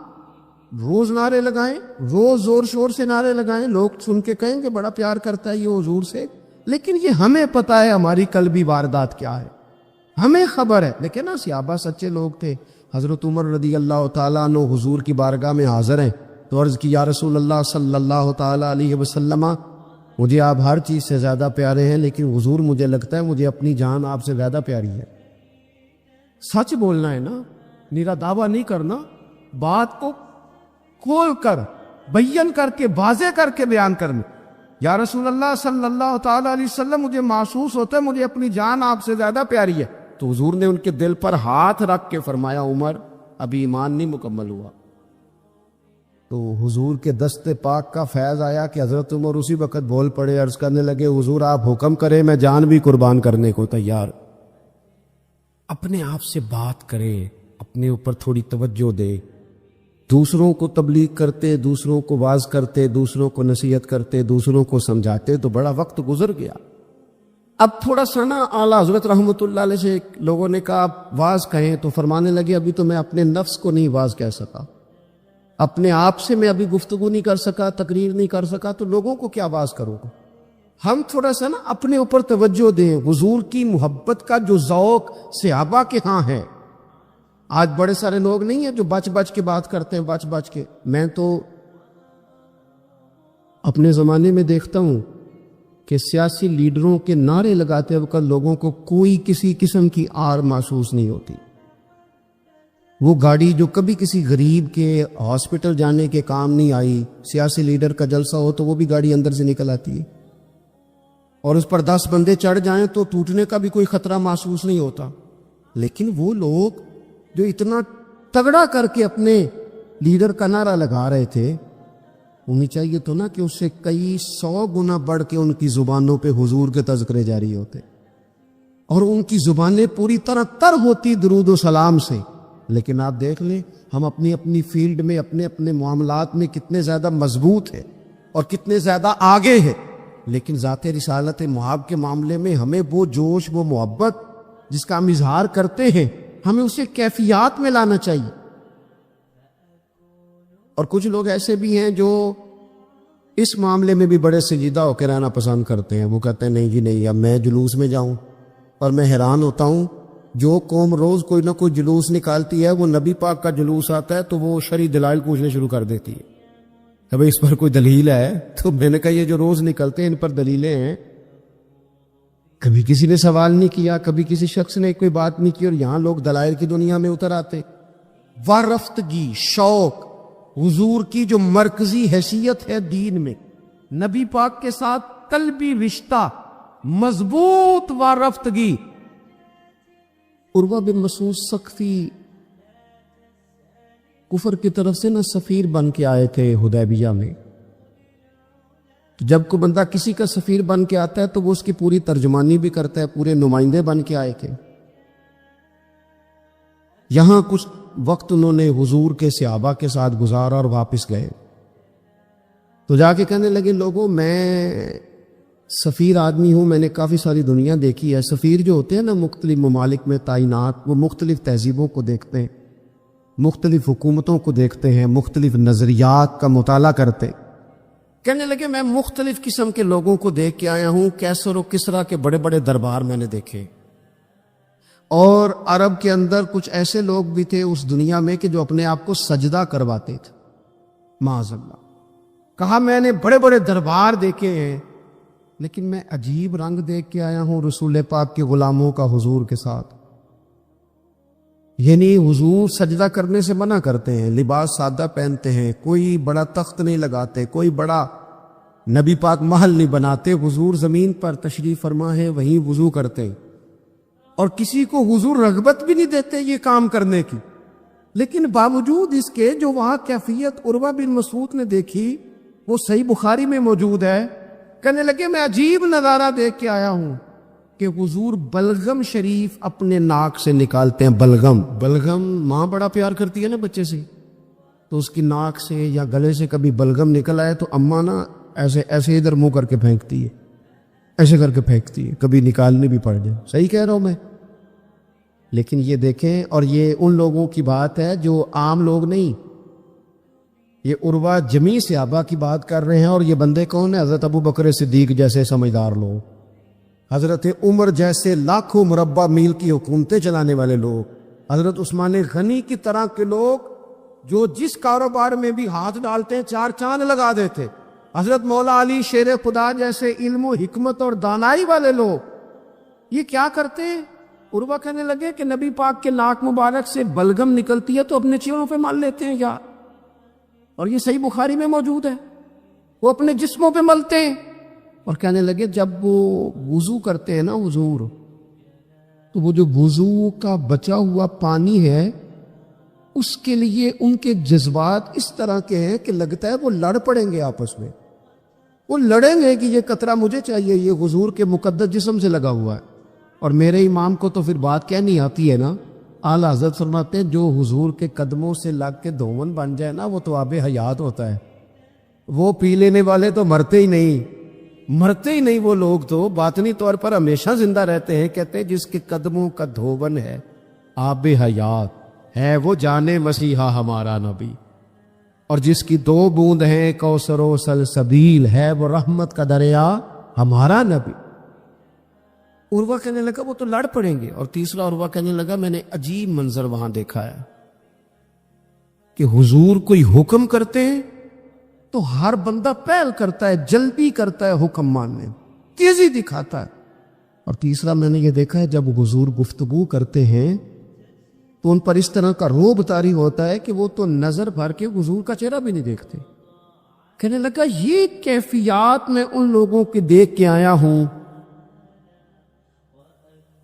روز نعرے لگائیں, روز زور شور سے نعرے لگائیں, لوگ سن کے کہیں کہ بڑا پیار کرتا ہے یہ حضور سے, لیکن یہ ہمیں پتا ہے ہماری قلبی واردات کیا ہے, ہمیں خبر ہے. لیکن نا صحابہ سچے لوگ تھے. حضرت عمر رضی اللہ تعالیٰ عنہ حضور کی بارگاہ میں حاضر ہیں, تو عرض کی یا رسول اللہ صلی اللہ تعالیٰ علیہ وسلم, مجھے آپ ہر چیز سے زیادہ پیارے ہیں, لیکن حضور مجھے لگتا ہے مجھے اپنی جان آپ سے زیادہ پیاری ہے. سچ بولنا ہے نا, نیرا دعویٰ نہیں کرنا, بات کو کھول کر بیان کر کے واضح کر کے بیان کرنا. یا رسول اللہ صلی اللہ تعالیٰ علیہ وسلم, مجھے محسوس ہوتا ہے مجھے اپنی جان آپ سے زیادہ پیاری ہے. تو حضور نے ان کے دل پر ہاتھ رکھ کے فرمایا عمر ابھی ایمان نہیں مکمل ہوا. تو حضور کے دست پاک کا فیض آیا کہ حضرت عمر اسی وقت بول پڑے, عرض کرنے لگے حضور آپ حکم کریں, میں جان بھی قربان کرنے کو تیار. اپنے آپ سے بات کرے, اپنے اوپر تھوڑی توجہ دے. دوسروں کو تبلیغ کرتے, دوسروں کو واعظ کرتے, دوسروں کو نصیحت کرتے, دوسروں کو سمجھاتے تو بڑا وقت گزر گیا. اب تھوڑا سا نا اعلیٰ حضرت رحمۃ اللہ علیہ سے لوگوں نے کہا آپ واعظ کہیں, تو فرمانے لگے ابھی تو میں اپنے نفس کو نہیں واعظ کہہ سکا, اپنے آپ سے میں ابھی گفتگو نہیں کر سکا, تقریر نہیں کر سکا, تو لوگوں کو کیا واعظ کروں گا. ہم تھوڑا سا نا اپنے اوپر توجہ دیں. حضور کی محبت کا جو ذوق صحابہ کے ہاں ہے, آج بڑے سارے لوگ نہیں ہیں جو بچ بچ کے بات کرتے ہیں, بچ بچ کے. میں تو اپنے زمانے میں دیکھتا ہوں کہ سیاسی لیڈروں کے نعرے لگاتے وقت لوگوں کو کوئی کسی قسم کی آر محسوس نہیں ہوتی. وہ گاڑی جو کبھی کسی غریب کے ہاسپٹل جانے کے کام نہیں آئی, سیاسی لیڈر کا جلسہ ہو تو وہ بھی گاڑی اندر سے نکل آتی ہے, اور اس پر 10 بندے چڑھ جائیں تو ٹوٹنے کا بھی کوئی خطرہ محسوس نہیں ہوتا. لیکن وہ لوگ جو اتنا تگڑا کر کے اپنے لیڈر کا نعرہ لگا رہے تھے, انہیں چاہیے تو نا کہ اس سے کئی 100 گنا بڑھ کے ان کی زبانوں پہ حضور کے تذکرے جاری ہوتے, اور ان کی زبانیں پوری طرح تر ہوتی درود و سلام سے. لیکن آپ دیکھ لیں ہم اپنی اپنی فیلڈ میں, اپنے اپنے معاملات میں کتنے زیادہ مضبوط ہیں اور کتنے زیادہ آگے ہیں, لیکن ذات رسالت محب کے معاملے میں ہمیں وہ جوش, وہ محبت جس کا ہم اظہار کرتے ہیں, ہمیں اسے کیفیات میں لانا چاہیے. اور کچھ لوگ ایسے بھی ہیں جو اس معاملے میں بھی بڑے سنجیدہ ہو کے رہنا پسند کرتے ہیں. وہ کہتے ہیں نہیں جی نہیں, اب میں جلوس میں جاؤں. اور میں حیران ہوتا ہوں جو قوم روز کوئی نہ کوئی جلوس نکالتی ہے، وہ نبی پاک کا جلوس آتا ہے تو وہ شرعی دلائل پوچھنے شروع کر دیتی ہے کہ بھئی اس پر کوئی دلیل ہے؟ تو میں نے کہا یہ جو روز نکلتے ہیں ان پر دلیلیں ہیں؟ کبھی کسی نے سوال نہیں کیا، کبھی کسی شخص نے کوئی بات نہیں کی، اور یہاں لوگ دلائل کی دنیا میں اتر آتے۔ وارفتگی، شوق، حضور کی جو مرکزی حیثیت ہے دین میں، نبی پاک کے ساتھ قلبی رشتہ، مضبوط وارفتگی۔ عروہ بن مسعود ثقفی کفر کی طرف سے نہ سفیر بن کے آئے تھے حدیبیہ میں۔ جب کوئی بندہ کسی کا سفیر بن کے آتا ہے تو وہ اس کی پوری ترجمانی بھی کرتا ہے، پورے نمائندے بن کے آئے تھے۔ یہاں کچھ وقت انہوں نے حضور کے صحابہ کے ساتھ گزارا اور واپس گئے، تو جا کے کہنے لگے لوگوں میں سفیر آدمی ہوں، میں نے کافی ساری دنیا دیکھی ہے۔ سفیر جو ہوتے ہیں نا مختلف ممالک میں تعینات، وہ مختلف تہذیبوں کو دیکھتے ہیں، مختلف حکومتوں کو دیکھتے ہیں، مختلف نظریات کا مطالعہ کرتے ہیں۔ کہنے لگے میں مختلف قسم کے لوگوں کو دیکھ کے آیا ہوں، کیسر و کسریٰ کے بڑے بڑے دربار میں نے دیکھے، اور عرب کے اندر کچھ ایسے لوگ بھی تھے اس دنیا میں کہ جو اپنے آپ کو سجدہ کرواتے تھے، معاذ اللہ۔ کہا میں نے بڑے بڑے دربار دیکھے ہیں، لیکن میں عجیب رنگ دیکھ کے آیا ہوں رسول پاک کے غلاموں کا حضور کے ساتھ۔ یعنی حضور سجدہ کرنے سے منع کرتے ہیں، لباس سادہ پہنتے ہیں، کوئی بڑا تخت نہیں لگاتے، کوئی بڑا نبی پاک محل نہیں بناتے، حضور زمین پر تشریف فرما ہے وہیں وضو کرتے ہیں، اور کسی کو حضور رغبت بھی نہیں دیتے یہ کام کرنے کی۔ لیکن باوجود اس کے جو وہاں کیفیت عروہ بن مسعود نے دیکھی وہ صحیح بخاری میں موجود ہے۔ کہنے لگے میں عجیب نظارہ دیکھ کے آیا ہوں کہ حضور بلغم شریف اپنے ناک سے نکالتے ہیں۔ بلغم ماں بڑا پیار کرتی ہے نا بچے سے، تو اس کی ناک سے یا گلے سے کبھی بلغم نکل آئے تو اماں نا ایسے ایسے ادھر منہ کر کے پھینکتی ہے، ایسے کر کے پھینکتی ہے، کبھی نکالنے بھی پڑ جائے۔ صحیح کہہ رہا ہوں میں؟ لیکن یہ دیکھیں، اور یہ ان لوگوں کی بات ہے جو عام لوگ نہیں، یہ عروہ جمیع صحابہ کی بات کر رہے ہیں۔ اور یہ بندے کون ہیں؟ حضرت ابو بکر صدیق جیسے سمجھدار لوگ، حضرت عمر جیسے لاکھوں مربع میل کی حکومتیں چلانے والے لوگ، حضرت عثمان غنی کی طرح کے لوگ جو جس کاروبار میں بھی ہاتھ ڈالتے ہیں چار چاند لگا دیتے، حضرت مولا علی شیر خدا جیسے علم و حکمت اور دانائی والے لوگ، یہ کیا کرتے ہیں؟ عروہ کہنے لگے کہ نبی پاک کے ناک مبارک سے بلغم نکلتی ہے تو اپنے چہروں پہ مل لیتے ہیں یار، اور یہ صحیح بخاری میں موجود ہے، وہ اپنے جسموں پہ ملتے ہیں۔ اور کہنے لگے جب وہ وضو کرتے ہیں نا حضور، تو وہ جو وضو کا بچا ہوا پانی ہے اس کے لیے ان کے جذبات اس طرح کے ہیں کہ لگتا ہے وہ لڑ پڑیں گے آپس میں، وہ لڑیں گے کہ یہ قطرہ مجھے چاہیے، یہ حضور کے مقدس جسم سے لگا ہوا ہے۔ اور میرے امام کو تو پھر بات کہنی آتی ہے نا، اعلیٰ حضرت فرماتے ہیں جو حضور کے قدموں سے لگ کے دھون بن جائے نا وہ تو آب حیات ہوتا ہے، وہ پی لینے والے تو مرتے ہی نہیں وہ لوگ تو باطنی طور پر ہمیشہ زندہ رہتے ہیں۔ کہتے ہیں جس کے قدموں کا دھون ہے آب حیات ہے، وہ جانے مسیحا ہمارا نبی، اور جس کی 2 بوند ہیں کوثر و سلسبیل ہے، وہ رحمت کا دریا ہمارا نبی۔ عروہ کہنے لگا وہ تو لڑ پڑیں گے۔ اور تیسرا عروہ کہنے لگا میں نے عجیب منظر وہاں دیکھا ہے کہ حضور کوئی حکم کرتے ہیں تو ہر بندہ پہل کرتا ہے، جلدی کرتا ہے حکم ماننے، تیزی دکھاتا ہے۔ اور تیسرا میں نے یہ دیکھا ہے جب حضور گفتگو کرتے ہیں تو ان پر اس طرح کا رعب طاری ہوتا ہے کہ وہ تو نظر بھر کے حضور کا چہرہ بھی نہیں دیکھتے۔ کہنے لگا یہ کیفیات میں ان لوگوں کے دیکھ کے آیا ہوں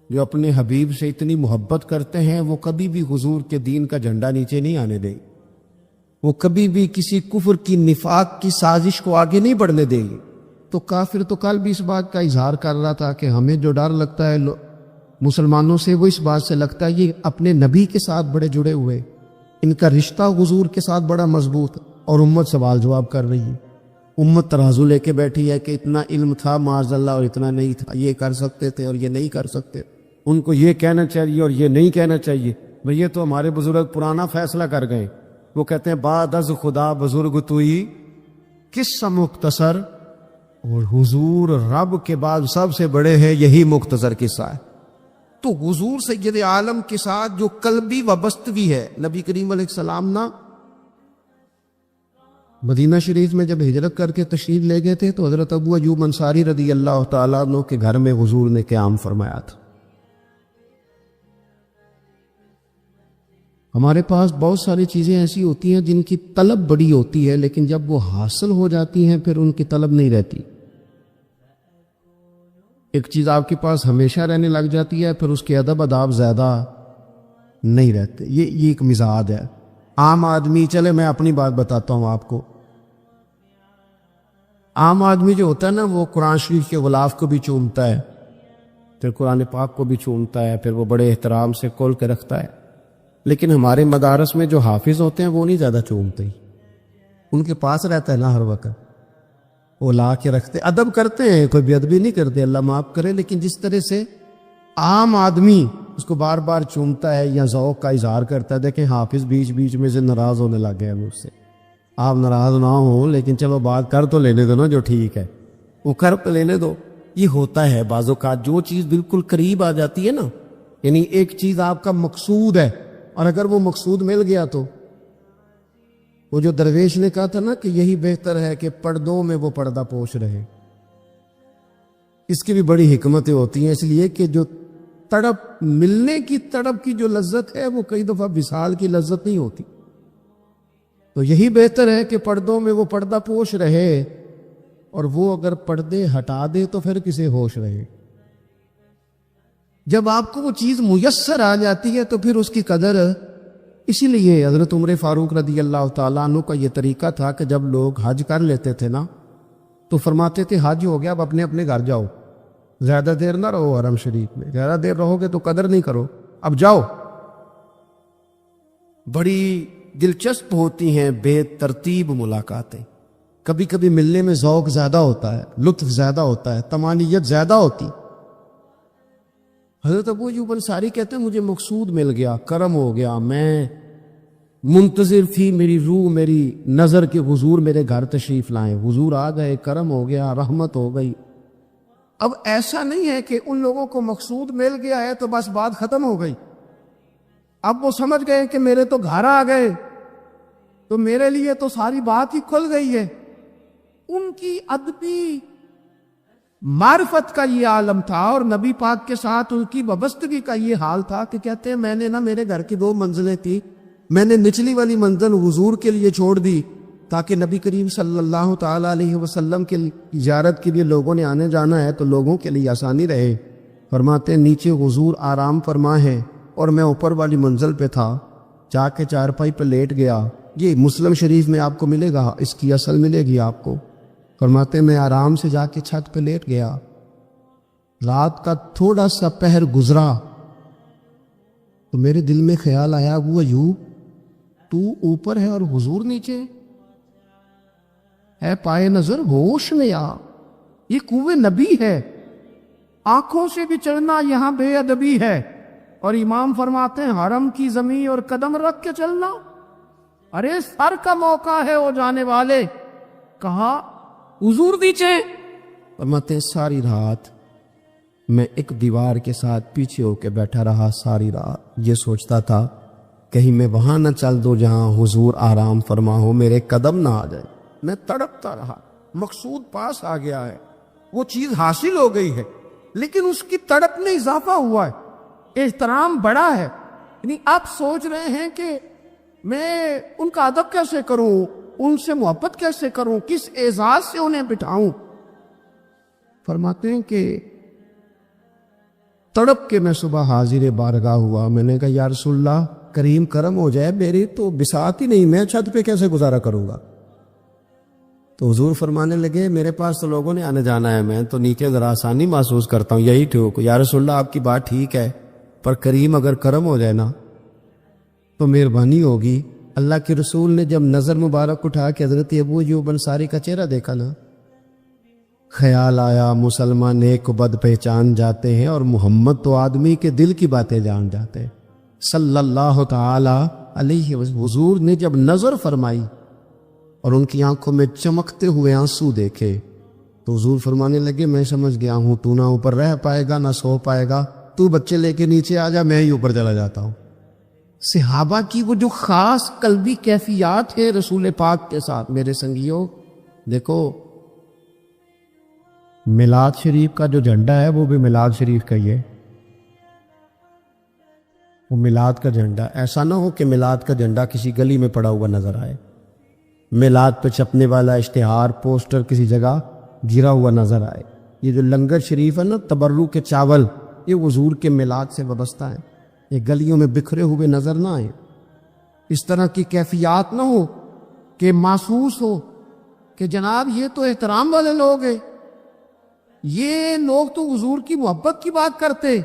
جو اپنے حبیب سے اتنی محبت کرتے ہیں، وہ کبھی بھی حضور کے دین کا جھنڈا نیچے نہیں آنے دیں، وہ کبھی بھی کسی کفر کی نفاق کی سازش کو آگے نہیں بڑھنے دیں گے۔ تو کافر تو کل بھی اس بات کا اظہار کر رہا تھا کہ ہمیں جو ڈر لگتا ہے مسلمانوں سے وہ اس بات سے لگتا ہے یہ اپنے نبی کے ساتھ بڑے جڑے ہوئے، ان کا رشتہ حضور کے ساتھ بڑا مضبوط، اور امت سوال جواب کر رہی ہے، امت ترازو لے کے بیٹھی ہے کہ اتنا علم تھا معاذ اللہ اور اتنا نہیں تھا، یہ کر سکتے تھے اور یہ نہیں کر سکتے، ان کو یہ کہنا چاہیے اور یہ نہیں کہنا چاہیے۔ بھئی یہ تو ہمارے بزرگ پرانا فیصلہ کر گئے، وہ کہتے ہیں بعد از خدا بزرگ توئی قصہ مختصر، اور حضور رب کے بعد سب سے بڑے ہیں، یہی مختصر قصہ ہے۔ تو حضور سید عالم کے ساتھ جو قلبی وابستگی ہے، نبی کریم علیہ السلام نا مدینہ شریف میں جب ہجرت کر کے تشریف لے گئے تھے تو حضرت ابو ایوب انصاری رضی اللہ تعالیٰ عنہ کے گھر میں حضور نے قیام فرمایا تھا۔ ہمارے پاس بہت ساری چیزیں ایسی ہوتی ہیں جن کی طلب بڑی ہوتی ہے، لیکن جب وہ حاصل ہو جاتی ہیں پھر ان کی طلب نہیں رہتی۔ ایک چیز آپ کے پاس ہمیشہ رہنے لگ جاتی ہے، پھر اس کے ادب آداب زیادہ نہیں رہتے۔ یہ ایک مزاج ہے عام آدمی۔ چلے میں اپنی بات بتاتا ہوں آپ کو۔ عام آدمی جو ہوتا ہے نا، وہ قرآن شریف کے غلاف کو بھی چومتا ہے، پھر قرآن پاک کو بھی چومتا ہے، پھر وہ بڑے احترام سے کھول کے رکھتا ہے۔ لیکن ہمارے مدارس میں جو حافظ ہوتے ہیں وہ نہیں زیادہ چومتے، ان کے پاس رہتا ہے نا ہر وقت، وہ لا کے رکھتے، ادب کرتے ہیں، کوئی بے ادبی نہیں کرتے، اللہ معاف کرے، لیکن جس طرح سے عام آدمی اس کو بار بار چومتا ہے یا ذوق کا اظہار کرتا ہے۔ دیکھیں حافظ بیچ بیچ میں سے ناراض ہونے لگ گئے مجھ سے۔ آپ ناراض نہ ہوں، لیکن چلو بات کر تو لینے دو نا جو ٹھیک ہے، وہ کر تو لینے دو۔ یہ ہوتا ہے بعض اوقات، جو چیز بالکل قریب آ جاتی ہے نا، یعنی ایک چیز آپ کا مقصود ہے اور اگر وہ مقصود مل گیا تو وہ جو درویش نے کہا تھا نا کہ یہی بہتر ہے کہ پردوں میں وہ پردہ پوش رہے، اس کی بھی بڑی حکمتیں ہوتی ہیں، اس لیے کہ جو تڑپ، ملنے کی تڑپ کی جو لذت ہے وہ کئی دفعہ وصال کی لذت نہیں ہوتی، تو یہی بہتر ہے کہ پردوں میں وہ پردہ پوش رہے، اور وہ اگر پردے ہٹا دے تو پھر کسے ہوش رہے۔ جب آپ کو وہ چیز میسر آ جاتی ہے تو پھر اس کی قدر، اسی لیے حضرت عمر فاروق رضی اللہ تعالیٰ عنہ کا یہ طریقہ تھا کہ جب لوگ حج کر لیتے تھے نا تو فرماتے تھے حج ہو گیا، اب اپنے اپنے گھر جاؤ، زیادہ دیر نہ رہو حرم شریف میں، زیادہ دیر رہو گے تو قدر نہیں کرو، اب جاؤ۔ بڑی دلچسپ ہوتی ہیں بے ترتیب ملاقاتیں، کبھی کبھی ملنے میں ذوق زیادہ ہوتا ہے، لطف زیادہ ہوتا ہے، طمانینت زیادہ ہوتی۔ حضرت ابو ایوب انصاری کہتے ہیں مجھے مقصود مل گیا، کرم ہو گیا، میں منتظر تھی، میری روح، میری نظر کے حضور میرے گھر تشریف لائیں، حضور آ گئے، کرم ہو گیا، رحمت ہو گئی۔ اب ایسا نہیں ہے کہ ان لوگوں کو مقصود مل گیا ہے تو بس بات ختم ہو گئی، اب وہ سمجھ گئے کہ میرے تو گھر آ گئے تو میرے لیے تو ساری بات ہی کھل گئی ہے۔ ان کی ادبی معرفت کا یہ عالم تھا، اور نبی پاک کے ساتھ ان کی وابستگی کا یہ حال تھا کہ کہتے ہیں میں نے نا، میرے گھر کی 2 منزلیں تھی، میں نے نچلی والی منزل حضور کے لیے چھوڑ دی تاکہ نبی کریم صلی اللہ تعالیٰ علیہ وسلم کی زیارت کے لیے لوگوں نے آنے جانا ہے تو لوگوں کے لیے آسانی رہے۔ فرماتے ہیں نیچے حضور آرام فرما ہے اور میں اوپر والی منزل پہ تھا، جا کے چارپائی پہ لیٹ گیا۔ یہ مسلم شریف میں آپ کو ملے گا، اس کی اصل ملے گی آپ کو۔ فرماتے ہیں میں آرام سے جا کے چھت پہ لیٹ گیا، رات کا تھوڑا سا پہر گزرا تو میرے دل میں خیال آیا وہ ایوب تو اوپر ہے اور حضور نیچے ہے، پائے نظر ہوش میں آ، یہ کوہ نبی ہے، آنکھوں سے بھی چلنا یہاں بے ادبی ہے۔ اور امام فرماتے ہیں حرم کی زمین اور قدم رکھ کے چلنا، ارے سر کا موقع ہے وہ جانے والے، کہا حضور نیچے۔ فرماتے ہیں ساری رات میں ایک دیوار کے ساتھ پیچھے ہو کے بیٹھا رہا، ساری رات یہ سوچتا تھا کہیں میں وہاں نہ چل دو جہاں حضور آرام فرما ہو، میرے قدم نہ آ جائے۔ میں تڑپتا رہا، مقصود پاس آ گیا ہے، وہ چیز حاصل ہو گئی ہے، لیکن اس کی تڑپ میں اضافہ ہوا ہے، احترام بڑا ہے۔ یعنی آپ سوچ رہے ہیں کہ میں ان کا ادب کیسے کروں، ان سے محبت کیسے کروں، کس اعزاز سے انہیں بٹھاؤں۔ فرماتے ہیں کہ تڑپ کے میں صبح حاضر بارگاہ ہوا، میں نے کہا یا رسول اللہ کریم کرم ہو جائے، میری تو بساط ہی نہیں، میں چھت پہ کیسے گزارا کروں گا۔ تو حضور فرمانے لگے میرے پاس تو لوگوں نے آنے جانا ہے، میں تو نیچے ذرا آسانی محسوس کرتا ہوں، یہی ٹھیک۔ یا رسول اللہ آپ کی بات ٹھیک ہے، پر کریم اگر کرم ہو جائے نا تو مہربانی ہوگی۔ اللہ کے رسول نے جب نظر مبارک اٹھا کے حضرت ابو ایوب انصاری کا چہرہ دیکھا نا، خیال آیا مسلمان نیک و بد پہچان جاتے ہیں اور محمد تو آدمی کے دل کی باتیں جان جاتے ہیں صلی اللہ تعالی علیہ وسلم۔ حضور نے جب نظر فرمائی اور ان کی آنکھوں میں چمکتے ہوئے آنسو دیکھے تو حضور فرمانے لگے میں سمجھ گیا ہوں تو نہ اوپر رہ پائے گا نہ سو پائے گا، تو بچے لے کے نیچے آ جا، میں ہی اوپر چلا جاتا ہوں۔ صحابہ کی وہ جو خاص قلبی کیفیات ہے رسول پاک کے ساتھ، میرے سنگیوں دیکھو، میلاد شریف کا جو جھنڈا ہے وہ بھی میلاد شریف کا ہی ہے، وہ میلاد کا جھنڈا۔ ایسا نہ ہو کہ میلاد کا جھنڈا کسی گلی میں پڑا ہوا نظر آئے، میلاد پہ چھپنے والا اشتہار پوسٹر کسی جگہ گرا ہوا نظر آئے۔ یہ جو لنگر شریف ہے نا، تبرک کے چاول، یہ حضور کے میلاد سے وابستہ ہے، یہ گلیوں میں بکھرے ہوئے نظر نہ آئے۔ اس طرح کی کیفیات نہ ہو کہ محسوس ہو کہ جناب یہ تو احترام والے لوگ ہیں، یہ لوگ تو حضور کی محبت کی بات کرتے۔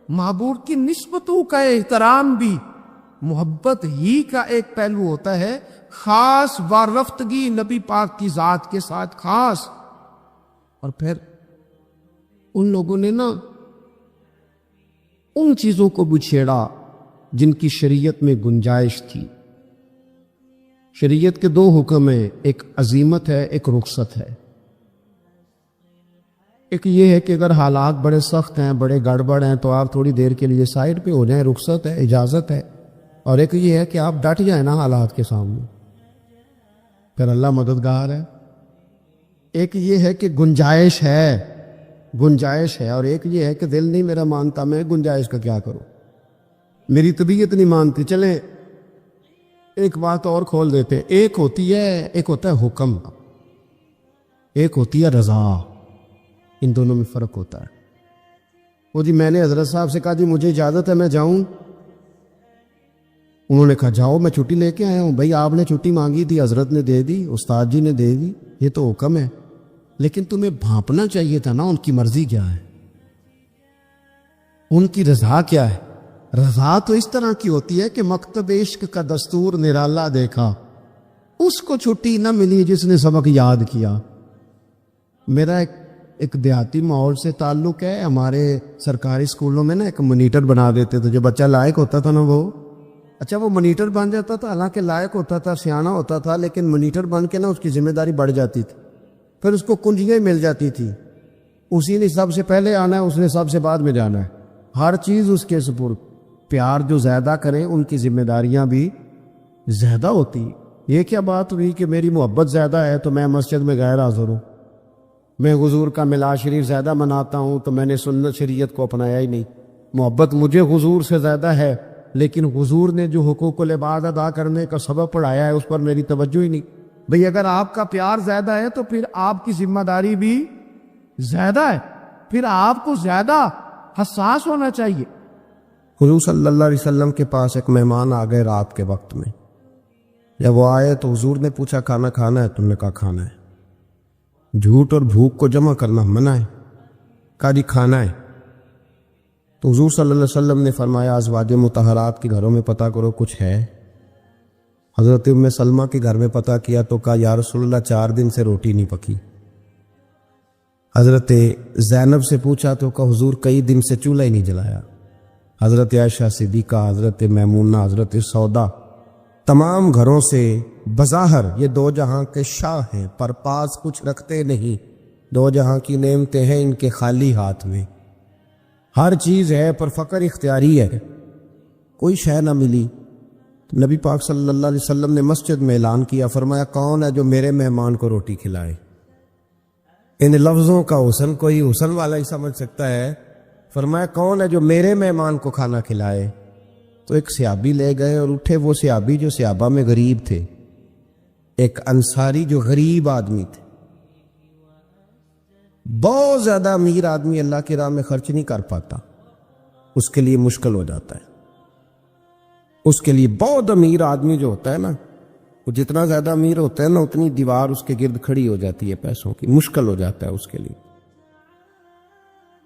محبوب کی نسبتوں کا احترام بھی محبت ہی کا ایک پہلو ہوتا ہے، خاص وارفتگی نبی پاک کی ذات کے ساتھ خاص۔ اور پھر ان لوگوں نے نا ان چیزوں کو بھی چھیڑا جن کی شریعت میں گنجائش تھی۔ شریعت کے دو حکم ہیں، ایک عزیمت ہے، ایک رخصت ہے۔ ایک یہ ہے کہ اگر حالات بڑے سخت ہیں، بڑے گڑبڑ ہیں، تو آپ تھوڑی دیر کے لیے سائڈ پہ ہو جائیں، رخصت ہے، اجازت ہے۔ اور ایک یہ ہے کہ آپ ڈٹ جائیں نا حالات کے سامنے، پھر اللہ مددگار ہے۔ ایک یہ ہے کہ گنجائش ہے، اور ایک یہ ہے کہ دل نہیں میرا مانتا، میں گنجائش کا کیا کروں، میری طبیعت نہیں مانتی۔ چلیں ایک بات اور کھول دیتے ہیں، ایک ہوتا ہے حکم، ایک ہوتی ہے رضا، ان دونوں میں فرق ہوتا ہے۔ وہ جی میں نے حضرت صاحب سے کہا جی مجھے اجازت ہے میں جاؤں، انہوں نے کہا جاؤ، میں چھٹی لے کے آیا ہوں۔ بھائی آپ نے چھٹی مانگی تھی، حضرت نے دے دی، استاد جی نے دے دی، یہ تو حکم ہے، لیکن تمہیں بھانپنا چاہیے تھا نا ان کی مرضی کیا ہے، ان کی رضا کیا ہے۔ رضا تو اس طرح کی ہوتی ہے کہ مکتب عشق کا دستور نرالا دیکھا، اس کو چھٹی نہ ملی جس نے سبق یاد کیا۔ میرا ایک دیہاتی ماحول سے تعلق ہے، ہمارے سرکاری اسکولوں میں نا ایک مانیٹر بنا دیتے تھے، جو بچہ لائق ہوتا تھا نا وہ مانیٹر بن جاتا تھا، حالانکہ لائق ہوتا تھا، سیانا ہوتا تھا، لیکن مانیٹر بن کے نا اس کی ذمہ داری بڑھ جاتی تھی، پھر اس کو کنجیاں مل جاتی تھی، اسی نے سب سے پہلے آنا ہے، اس نے سب سے بعد میں جانا ہے، ہر چیز اس کے سپرد۔ پیار جو زیادہ کریں ان کی ذمہ داریاں بھی زیادہ ہوتی۔ یہ کیا بات ہوئی کہ میری محبت زیادہ ہے تو میں مسجد میں غیر حاضر ہوں، میں حضور کا میلاد شریف زیادہ مناتا ہوں تو میں نے سنت شریعت کو اپنایا ہی نہیں۔ محبت مجھے حضور سے زیادہ ہے، لیکن حضور نے جو حقوق العباد ادا کرنے کا سبب پڑھایا ہے اس پر میری توجہ ہی نہیں۔ بھئی اگر آپ کا پیار زیادہ ہے تو پھر آپ کی ذمہ داری بھی زیادہ ہے، پھر آپ کو زیادہ حساس ہونا چاہیے۔ حضور صلی اللہ علیہ وسلم کے پاس ایک مہمان آ گئے رات کے وقت میں، جب وہ آئے تو حضور نے پوچھا کھانا کھانا ہے؟ تم نے کہا کھانا ہے۔ جھوٹ اور بھوک کو جمع کرنا منع ہے، کہا جی کھانا ہے۔ تو حضور صلی اللہ علیہ وسلم نے فرمایا ازواج مطہرات کے گھروں میں پتہ کرو کچھ ہے۔ حضرت ام سلمہ کے گھر میں پتہ کیا تو کہا یا رسول اللہ 4 دن سے روٹی نہیں پکی۔ حضرت زینب سے پوچھا تو کہا حضور کئی دن سے چولہا ہی نہیں جلایا۔ حضرت عائشہ صدیقہ، حضرت میمونہ، حضرت سودا، تمام گھروں سے بظاہر یہ 2 جہاں کے شاہ ہیں، پر پاس کچھ رکھتے نہیں، 2 جہاں کی نعمتیں ہیں ان کے خالی ہاتھ میں، ہر چیز ہے پر فقر اختیاری ہے، کوئی شے نہ ملی۔ نبی پاک صلی اللہ علیہ وسلم نے مسجد میں اعلان کیا، فرمایا کون ہے جو میرے مہمان کو روٹی کھلائے؟ ان لفظوں کا حسن کوئی حسن والا ہی سمجھ سکتا ہے۔ فرمایا کون ہے جو میرے مہمان کو کھانا کھلائے؟ تو ایک صحابی لے گئے اور اٹھے، وہ صحابی جو صحابہ میں غریب تھے، ایک انصاری جو غریب آدمی تھے، بہت زیادہ امیر آدمی اللہ کی راہ میں خرچ نہیں کر پاتا، اس کے لیے مشکل ہو جاتا ہے۔ اس کے لیے بہت امیر آدمی جو ہوتا ہے نا، وہ جتنا زیادہ امیر ہوتا ہے نا اتنی دیوار اس کے گرد کھڑی ہو جاتی ہے پیسوں کی، مشکل ہو جاتا ہے اس کے لیے۔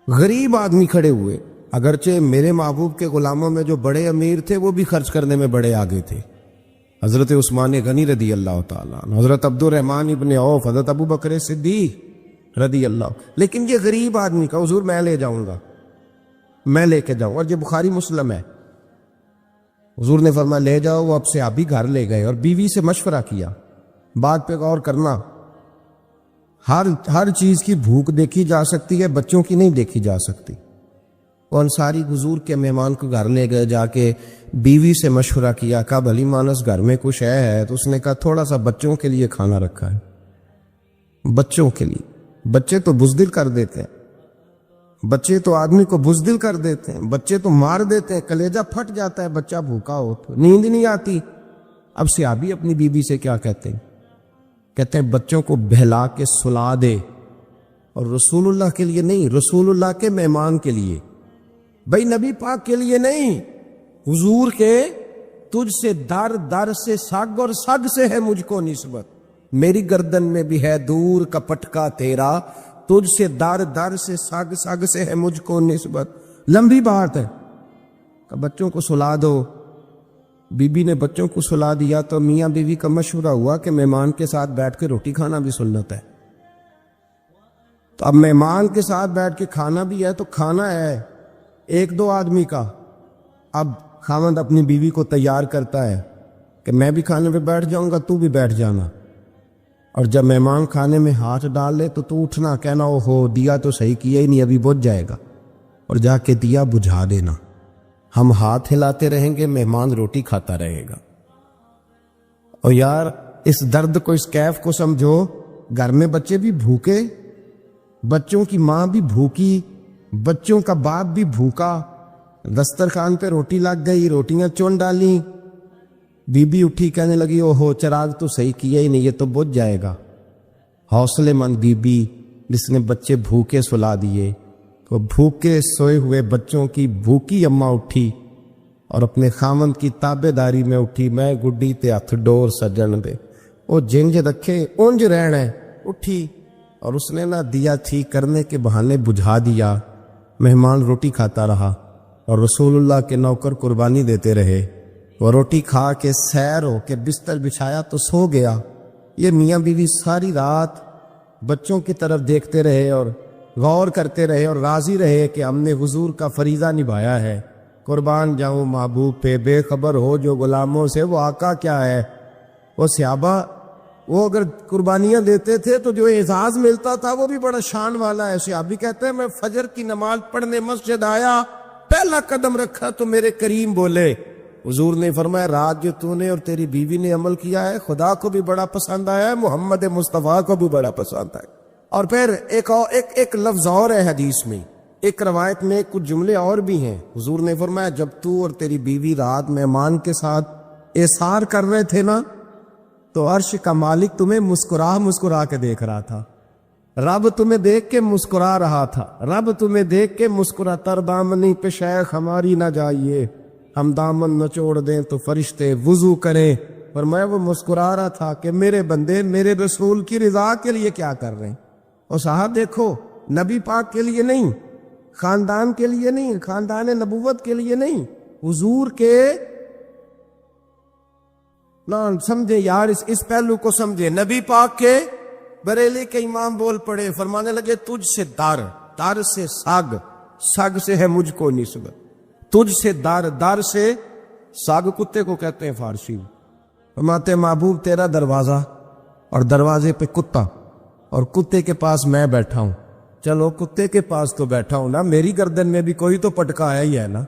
غریب آدمی کھڑے ہوئے، اگرچہ میرے محبوب کے غلاموں میں جو بڑے امیر تھے وہ بھی خرچ کرنے میں بڑے آگے تھے، حضرت عثمان غنی رضی اللہ تعالیٰ عنہ، حضرت عبد الرحمن ابن عوف، حضرت ابو بکر صدیق رضی اللہ۔ لیکن یہ غریب آدمی کا حضور میں لے جاؤں گا، میں لے کے جاؤں، اور یہ بخاری مسلم ہے۔ حضور نے فرمایا لے جاؤ، وہ اب سے آپ بھی گھر لے گئے اور بیوی سے مشورہ کیا، بات پہ غور کرنا، ہر چیز کی بھوک دیکھی جا سکتی ہے، بچوں کی نہیں دیکھی جا سکتی۔ وہ انصاری حضور کے مہمان کو گھر لے گئے، جا کے بیوی سے مشورہ کیا، کہا بھلی مانس گھر میں کچھ ہے؟ تو اس نے کہا تھوڑا سا بچوں کے لیے کھانا رکھا ہے، بچوں کے لیے۔ بچے تو بزدل کر دیتے ہیں، بچے تو آدمی کو بزدل کر دیتے ہیں، بچے تو مار دیتے ہیں، کلیجہ پھٹ جاتا ہے بچہ بھوکا ہو تو، نیند نہیں آتی۔ اب صحابی اپنی بیوی سے کیا کہتے ہیں؟ کہتے ہیں بچوں کو بہلا کے سلا دے، اور رسول اللہ کے لیے نہیں، رسول اللہ کے مہمان کے لیے، بھائی نبی پاک کے لیے نہیں، حضور کے۔ تجھ سے در در سے سگ اور سگ سے ہے مجھ کو نسبت، میری گردن میں بھی ہے دور کا پٹکا تیرا، تجھ سے در در سے سگ، سگ سے ہے مجھ کو نسبت۔ لمبی بات ہے کہ بچوں کو سلا دو۔ بی بی نے بچوں کو سلا دیا تو میاں بیوی کا مشورہ ہوا کہ مہمان کے ساتھ بیٹھ کے روٹی کھانا بھی سنت ہے۔ تو اب مہمان کے ساتھ بیٹھ کے کھانا بھی ہے تو کھانا ہے ایک دو آدمی کا۔ اب خاوند اپنی بیوی کو تیار کرتا ہے کہ میں بھی کھانے پہ بیٹھ جاؤں گا، تو بھی بیٹھ جانا، اور جب مہمان کھانے میں ہاتھ ڈال لے تو اٹھنا، کہنا او ہو دیا تو صحیح کیا ہی نہیں، ابھی بجھ جائے گا، اور جا کے دیا بجھا دینا۔ ہم ہاتھ ہلاتے رہیں گے، مہمان روٹی کھاتا رہے گا۔ اور یار اس درد کو، اس کیف کو سمجھو، گھر میں بچے بھی بھوکے، بچوں کی ماں بھی بھوکی، بچوں کا باپ بھی بھوکا، دسترخوان پہ روٹی لگ گئی، روٹیاں چون ڈالی، بی بی اٹھی کہنے لگی او ہو چراغ تو صحیح کیا ہی نہیں، یہ تو بجھ جائے گا۔ حوصلے مند بی بی جس نے بچے بھوکے سلا دیے، تو بھوکے سوئے ہوئے بچوں کی بھوکی اماں اٹھی اور اپنے خاوند کی تابع داری میں اٹھی، میں گڈی تے ہتھ ڈور سجن دے، وہ جنج رکھے اونج رہنا ہے، اٹھی اور اس نے نہ دیا ٹھیک کرنے کے بہانے بجھا دیا۔ مہمان روٹی کھاتا رہا اور رسول اللہ کے نوکر قربانی دیتے رہے۔ وہ روٹی کھا کے سیر ہو کے بستر بچھایا تو سو گیا۔ یہ میاں بیوی ساری رات بچوں کی طرف دیکھتے رہے اور غور کرتے رہے اور راضی رہے کہ ہم نے حضور کا فریضہ نبھایا ہے۔ قربان جاؤں محبوب پہ، بے خبر ہو جو غلاموں سے وہ آقا کیا ہے۔ وہ صحابہ وہ اگر قربانیاں دیتے تھے تو جو اعزاز ملتا تھا وہ بھی بڑا شان والا ہے۔ صحابی کہتے ہیں میں فجر کی نماز پڑھنے مسجد آیا، پہلا قدم رکھا تو میرے کریم بولے، حضور نے فرمایا رات جو تو نے اور تیری بیوی نے عمل کیا ہے خدا کو بھی بڑا پسند آیا ہے، محمد مصطفیٰ کو بھی بڑا پسند آیا۔ اور پھر ایک لفظ اور ہے حدیث میں، ایک روایت میں کچھ جملے اور بھی ہیں۔ حضور نے فرمایا جب تو اور تیری بیوی رات مہمان کے ساتھ ایثار کر رہے تھے نا، تو عرش کا مالک تمہیں مسکرا کے دیکھ رہا تھا، رب تمہیں دیکھ کے مسکرا رہا تھا، رب تمہیں دیکھ کے مسکرا۔ تر دامنی پہ شیخ ہماری نہ جائیے، ہم دامن نہ چھوڑ دیں تو فرشتے وضو کریں۔ اور میں وہ مسکرا رہا تھا کہ میرے بندے میرے رسول کی رضا کے لیے کیا کر رہے ہیں۔ اور صاحب دیکھو، نبی پاک کے لیے نہیں، خاندان کے لیے نہیں، خاندان نبوت کے لیے نہیں، حضور کے نہ سمجھے یار، اس پہلو کو سمجھے۔ نبی پاک کے بریلی کے امام بول پڑے، فرمانے لگے تجھ سے در سے سگ سے ہے مجھ کو نسبت، تجھ سے در سے سگ کتے کو کہتے ہیں فارسی میں۔ فرماتے محبوب تیرا دروازہ اور دروازے پہ کتا، اور کتے کے پاس میں بیٹھا ہوں، چلو کتے کے پاس تو بیٹھا ہوں نا، میری گردن میں بھی کوئی تو پٹکا آیا ہی ہے نا۔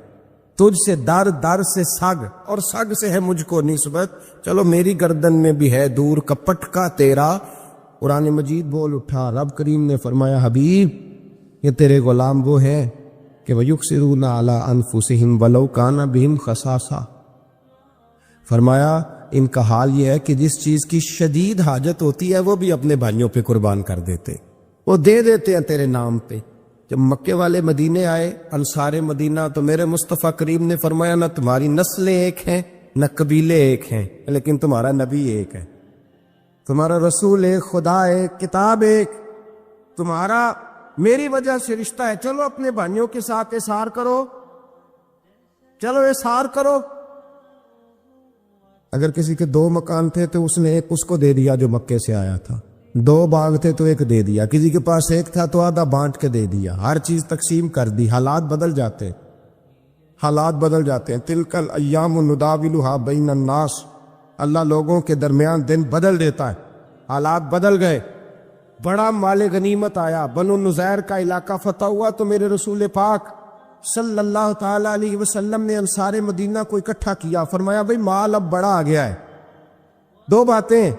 تجھ سے در سے سگ اور سگ سے ہے مجھ کو نسبت، چلو میری گردن میں بھی ہے دور کا پٹکا تیرا۔ قرآن مجید بول اٹھا، رب کریم نے فرمایا حبیب یہ تیرے غلام وہ ہیں کہ وَيُكْسِرُونَ عَلَىٰ أَنفُسِهِمْ وَلَوْ كَانَ بِهِمْ خَصَاصَةٌ۔ فرمایا ان کا حال یہ ہے کہ جس چیز کی شدید حاجت ہوتی ہے وہ بھی اپنے بھائیوں پہ قربان کر دیتے، وہ دے دیتے ہیں تیرے نام پہ۔ جب مکے والے مدینے آئے انصار مدینہ تو میرے مصطفیٰ کریم نے فرمایا نہ تمہاری نسلیں ایک ہیں نہ قبیلے ایک ہیں، لیکن تمہارا نبی ایک ہے، تمہارا رسول ایک، خدا ایک، کتاب ایک، تمہارا میری وجہ سے رشتہ ہے۔ چلو اپنے بھائیوں کے ساتھ احسار کرو، چلو احسار کرو۔ اگر کسی کے 2 مکان تھے تو اس نے ایک اس کو دے دیا جو مکے سے آیا تھا، 2 باغ تھے تو ایک دے دیا، کسی کے پاس ایک تھا تو آدھا بانٹ کے دے دیا، ہر چیز تقسیم کر دی۔ حالات بدل جاتے ہیں۔ تلک الایام نداولها بین الناس، اللہ لوگوں کے درمیان دن بدل دیتا ہے، حالات بدل گئے۔ بڑا مال غنیمت آیا، بنو نذیر کا علاقہ فتح ہوا تو میرے رسول پاک صلی اللہ تعالی علیہ وسلم نے انصار مدینہ کو اکٹھا کیا، فرمایا بھئی مال اب بڑا آ گیا ہے۔ دو باتیں،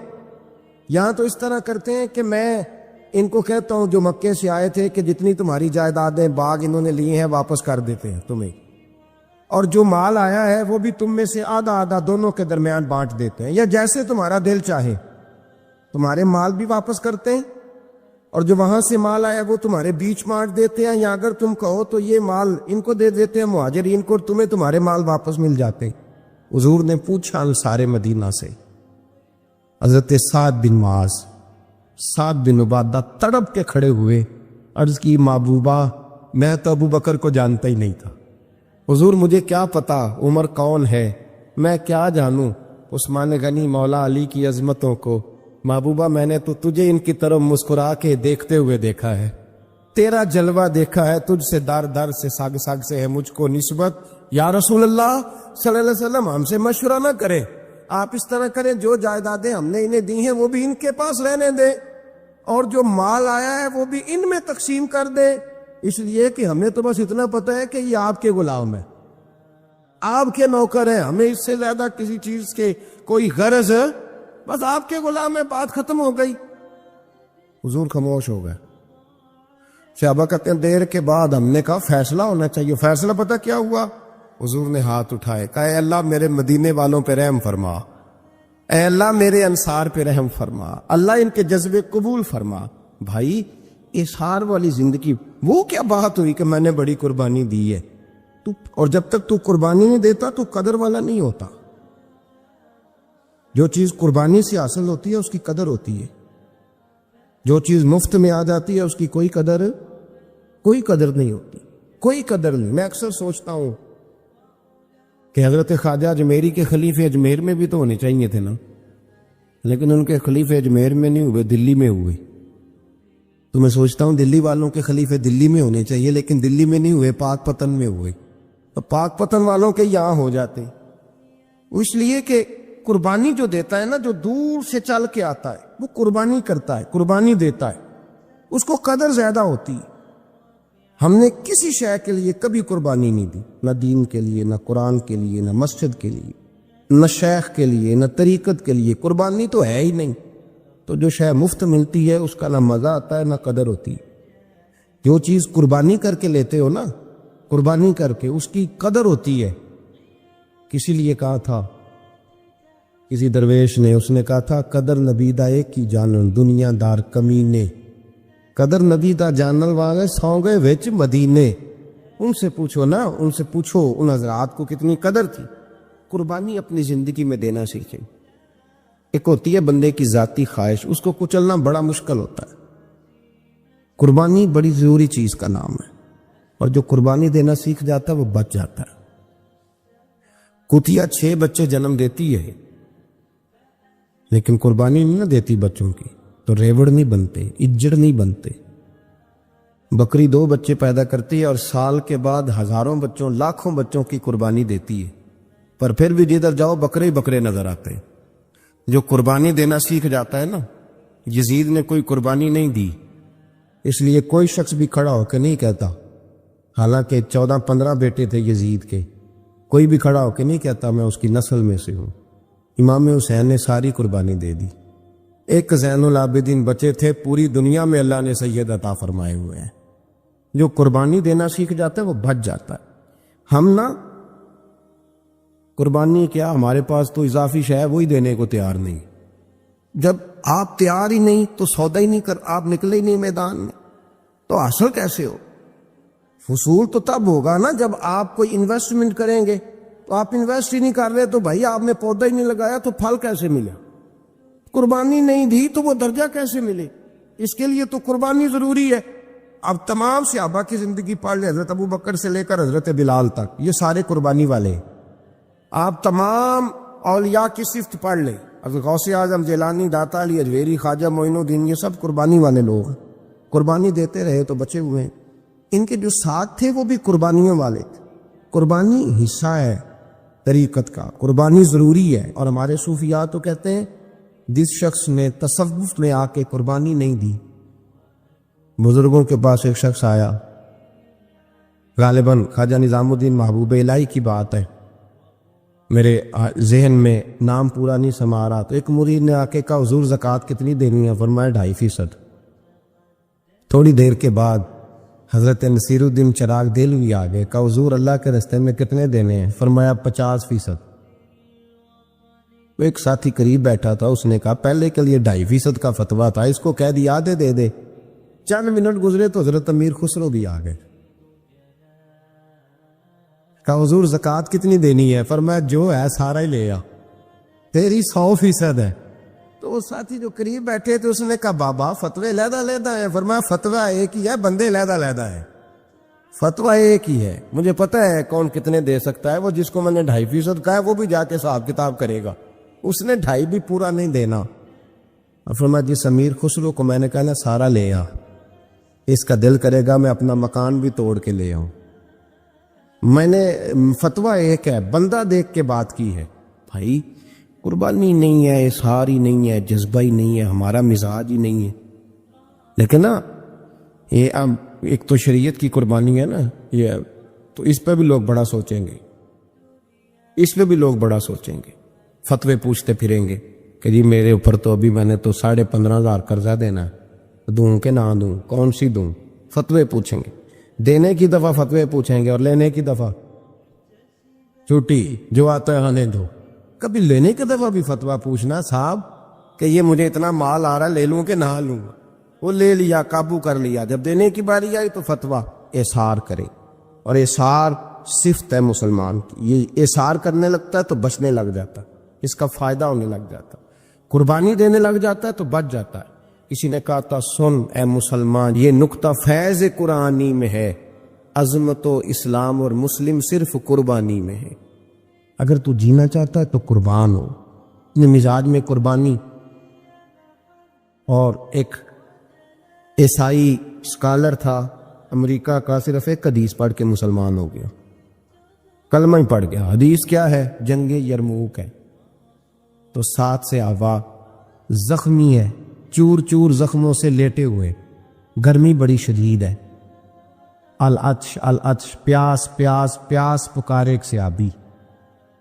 یہاں تو اس طرح کرتے ہیں کہ میں ان کو کہتا ہوں جو مکے سے آئے تھے کہ جتنی تمہاری جائیدادیں باغ انہوں نے لیے ہیں واپس کر دیتے ہیں تمہیں، اور جو مال آیا ہے وہ بھی تم میں سے آدھا آدھا دونوں کے درمیان بانٹ دیتے ہیں، یا جیسے تمہارا دل چاہے تمہارے مال بھی واپس کرتے ہیں اور جو وہاں سے مال آیا وہ تمہارے بیچ بانٹ دیتے ہیں، یا اگر تم کہو تو یہ مال ان کو دے دیتے ہیں مہاجرین کو، تمہیں تمہارے مال واپس مل جاتے ہیں۔ حضور نے پوچھا انصار مدینہ سے، حضرت سعد بن معاذ، سعد بن عبادہ تڑپ کے کھڑے ہوئے، عرض کی محبوبہ میں تو ابو بکر کو جانتا ہی نہیں تھا، حضور مجھے کیا پتا عمر کون ہے، میں کیا جانوں عثمان غنی مولا علی کی عظمتوں کو، محبوبہ میں نے تو تجھے ان کی طرف مسکرا کے دیکھتے ہوئے دیکھا ہے، تیرا جلوہ دیکھا ہے، تجھ سے در در سے ساگ ساگ سے ہے مجھ کو نسبت، یا رسول اللہ صلی اللہ علیہ وسلم ہم سے مشورہ نہ کریں، آپ اس طرح کریں جو جائیدادیں ہم نے انہیں دی ہیں وہ بھی ان کے پاس رہنے دیں، اور جو مال آیا ہے وہ بھی ان میں تقسیم کر دیں، اس لیے کہ ہمیں تو بس اتنا پتہ ہے کہ یہ آپ کے غلام ہے، آپ کے نوکر ہیں، ہمیں اس سے زیادہ کسی چیز کے کوئی غرض ہے، بس آپ کے غلام ہے، بات ختم ہو گئی۔ حضور خاموش ہو گئے۔ صحابہ کہتے ہیں دیر کے بعد ہم نے کہا فیصلہ ہونا چاہیے، فیصلہ پتہ کیا ہوا؟ حضور نے ہاتھ اٹھائے، کہا اے اللہ میرے مدینے والوں پہ رحم فرما، اے اللہ میرے انصار پہ رحم فرما، اللہ ان کے جذبے قبول فرما۔ بھائی اظہار والی زندگی، وہ کیا بات ہوئی کہ میں نے بڑی قربانی دی ہے، اور جب تک تو قربانی نہیں دیتا تو قدر والا نہیں ہوتا۔ جو چیز قربانی سے حاصل ہوتی ہے اس کی قدر ہوتی ہے، جو چیز مفت میں آ جاتی ہے اس کی کوئی قدر نہیں ہوتی، کوئی قدر نہیں۔ میں اکثر سوچتا ہوں کہ حضرت خواجہ اجمیری کے خلیفے اجمیر میں بھی تو ہونے چاہیے تھے نا، لیکن ان کے خلیفے اجمیر میں نہیں ہوئے، دلی میں ہوئے۔ تو میں سوچتا ہوں دلی والوں کے خلیفے دلی میں ہونے چاہیے، لیکن دلی میں نہیں ہوئے، پاک پتن میں ہوئے، تو پاک پتن والوں کے یہاں ہو جاتے، اس لیے کہ قربانی جو دیتا ہے نا، جو دور سے چل کے آتا ہے وہ قربانی کرتا ہے، قربانی دیتا ہے، اس کو قدر زیادہ ہوتی ہے۔ ہم نے کسی شے کے لیے کبھی قربانی نہیں دی، نہ دین کے لیے، نہ قرآن کے لیے، نہ مسجد کے لیے، نہ شیخ کے لیے، نہ طریقت کے لیے، قربانی تو ہے ہی نہیں۔ تو جو شے مفت ملتی ہے اس کا نہ مزہ آتا ہے نہ قدر ہوتی ہے۔ جو چیز قربانی کر کے لیتے ہو نا، قربانی کر کے، اس کی قدر ہوتی ہے۔ کسی لیے کہا تھا کسی درویش نے، اس نے کہا تھا قدر نبی دا ایک کی جانن دنیا دار کمینے، قدر نبی دا جانن والے سو گئے وچ مدینے۔ ان سے پوچھو نا، ان سے پوچھو ان حضرات کو کتنی قدر تھی۔ قربانی اپنی زندگی میں دینا سیکھیں۔ ایک ہوتی ہے بندے کی ذاتی خواہش، اس کو کچلنا بڑا مشکل ہوتا ہے۔ قربانی بڑی ضروری چیز کا نام ہے، اور جو قربانی دینا سیکھ جاتا ہے وہ بچ جاتا ہے۔ کتیا 6 بچے جنم دیتی ہے لیکن قربانی نہیں نہ دیتی بچوں کی، تو ریوڑ نہیں بنتے، اجڑ نہیں بنتے۔ بکری 2 بچے پیدا کرتی ہے اور سال کے بعد ہزاروں بچوں، لاکھوں بچوں کی قربانی دیتی ہے، پر پھر بھی جدھر جاؤ بکرے ہی بکرے نظر آتے ہیں۔ جو قربانی دینا سیکھ جاتا ہے نا، یزید نے کوئی قربانی نہیں دی، اس لیے کوئی شخص بھی کھڑا ہو کے نہیں کہتا، حالانکہ 14-15 بیٹے تھے یزید کے، کوئی بھی کھڑا ہو کے نہیں کہتا میں اس کی نسل میں سے ہوں۔ امام حسین نے ساری قربانی دے دی۔ ایک زین العابدین بچے تھے، پوری دنیا میں اللہ نے سید عطا فرمائے ہوئے ہیں۔ جو قربانی دینا سیکھ جاتا ہے وہ بچ جاتا ہے۔ ہم نا قربانی کیا، ہمارے پاس تو اضافی شے ہے وہی دینے کو تیار نہیں۔ جب آپ تیار ہی نہیں تو سودا ہی نہیں کر، آپ نکلے ہی نہیں میدان میں، تو حاصل کیسے ہو؟ حصول تو تب ہوگا نا جب آپ کوئی انویسٹمنٹ کریں گے، تو آپ انویسٹ ہی نہیں کر رہے تو بھائی آپ نے پودا ہی نہیں لگایا تو پھل کیسے ملا؟ قربانی نہیں دی تو وہ درجہ کیسے ملے؟ اس کے لیے تو قربانی ضروری ہے۔ اب تمام صحابہ کی زندگی پڑھ لیں، حضرت ابو بکر سے لے کر حضرت بلال تک، یہ سارے قربانی والے ہیں۔ آپ تمام اولیاء کی صفت پڑھ لیں، حضرت غوث اعظم، جیلانی، داتا علی اجویری، خواجہ معین الدین، یہ سب قربانی والے لوگ ہیں، قربانی دیتے رہے تو بچے ہوئے ہیں۔ ان کے جو ساتھ تھے وہ بھی قربانیوں والے تھے۔ قربانی حصہ ہے طریقت کا، قربانی ضروری ہے۔ اور ہمارے صوفیاء تو کہتے ہیں جس شخص نے تصوف میں آ کے قربانی نہیں دی، بزرگوں کے پاس ایک شخص آیا، غالباً خواجہ نظام الدین محبوب الہی کی بات ہے، میرے ذہن میں نام پورا نہیں سما رہا، تو ایک مرید نے آ کے کہا حضور زکوٰۃ کتنی دینی ہے؟ فرمایا 2.5%۔ تھوڑی دیر کے بعد حضرت نصیر الدین چراغ دہلوی آ گئے، کہا حضور اللہ کے راستے میں کتنے دینے ہیں؟ فرمایا 50%۔ وہ ایک ساتھی قریب بیٹھا تھا، اس نے کہا پہلے کے لیے 2.5% کا فتویٰ تھا، اس کو کہہ دیا آدھے دے دے۔ چند منٹ گزرے تو حضرت امیر خسرو بھی آ گئے، کہا حضور زکوٰۃ کتنی دینی ہے؟ فرمایا جو ہے سارا ہی لے آ، تیری 100% ہے۔ تو وہ ساتھی جو قریب بیٹھے تھے اس نے کہا بابا فتوے علیحدہ علیحدہ ہیں۔ فرمایا فتویٰ ایک ہی ہے، بندے علیحدہ علیحدہ ہیں، فتویٰ ایک ہی ہے، مجھے پتہ ہے کون کتنے دے سکتا ہے، وہ جس کو میں نے 2.5% کہا ہے وہ بھی جا کے حساب کتاب کرے گا، اس نے 2.5 بھی پورا نہیں دینا۔ فرمایا جس امیر خسرو کو میں نے کہا نا سارا لے آ، اس کا دل کرے گا میں اپنا مکان بھی توڑ کے لے آؤں۔ میں نے فتویٰ ایک ہے، بندہ دیکھ کے بات کی ہے۔ بھائی قربانی نہیں ہے، اظہار ہی نہیں ہے، جذبہ ہی نہیں ہے، ہمارا مزاج ہی نہیں ہے، لیکن نا یہ اب ایک تو شریعت کی قربانی ہے نا یہ، تو اس پہ بھی لوگ بڑا سوچیں گے، اس پہ بھی لوگ بڑا سوچیں گے، فتوے پوچھتے پھریں گے کہ جی میرے اوپر تو ابھی میں نے تو 15,500 قرضہ دینا ہے، دوں کہ نہ دوں، کون سی دوں؟ فتوے پوچھیں گے، دینے کی دفعہ فتوے پوچھیں گے اور لینے کی دفعہ چھٹی، جو آتا ہے آنے دو۔ کبھی لینے کی دفعہ بھی فتویٰ پوچھنا صاحب کہ یہ مجھے اتنا مال آ رہا لے لوں کہ نہ لوں، وہ لے لیا، قابو کر لیا، جب دینے کی باری آئی تو فتویٰ اظہار کرے، اور اظہار صفت ہے مسلمان کی، یہ اظہار کرنے لگتا ہے تو بچنے لگ جاتا، اس کا فائدہ ہونے لگ جاتا، قربانی دینے لگ جاتا ہے تو بچ جاتا ہے۔ کسی نے کہا تھا سن اے مسلمان، یہ نقطہ فیض قرآنی میں ہے، عظمت و اسلام اور مسلم صرف قربانی میں ہے۔ اگر تو جینا چاہتا ہے تو قربان ہو، مزاج میں قربانی۔ اور ایک عیسائی اسکالر تھا امریکہ کا، صرف ایک حدیث پڑھ کے مسلمان ہو گیا، کلمہ ہی پڑھ گیا۔ حدیث کیا ہے؟ جنگ یرموک ہے۔ تو 7 سے آوا زخمی ہے، چور چور زخموں سے لیٹے ہوئے، گرمی بڑی شدید ہے، العطش العطش، پیاس پیاس پیاس پکارے ایک صحابی۔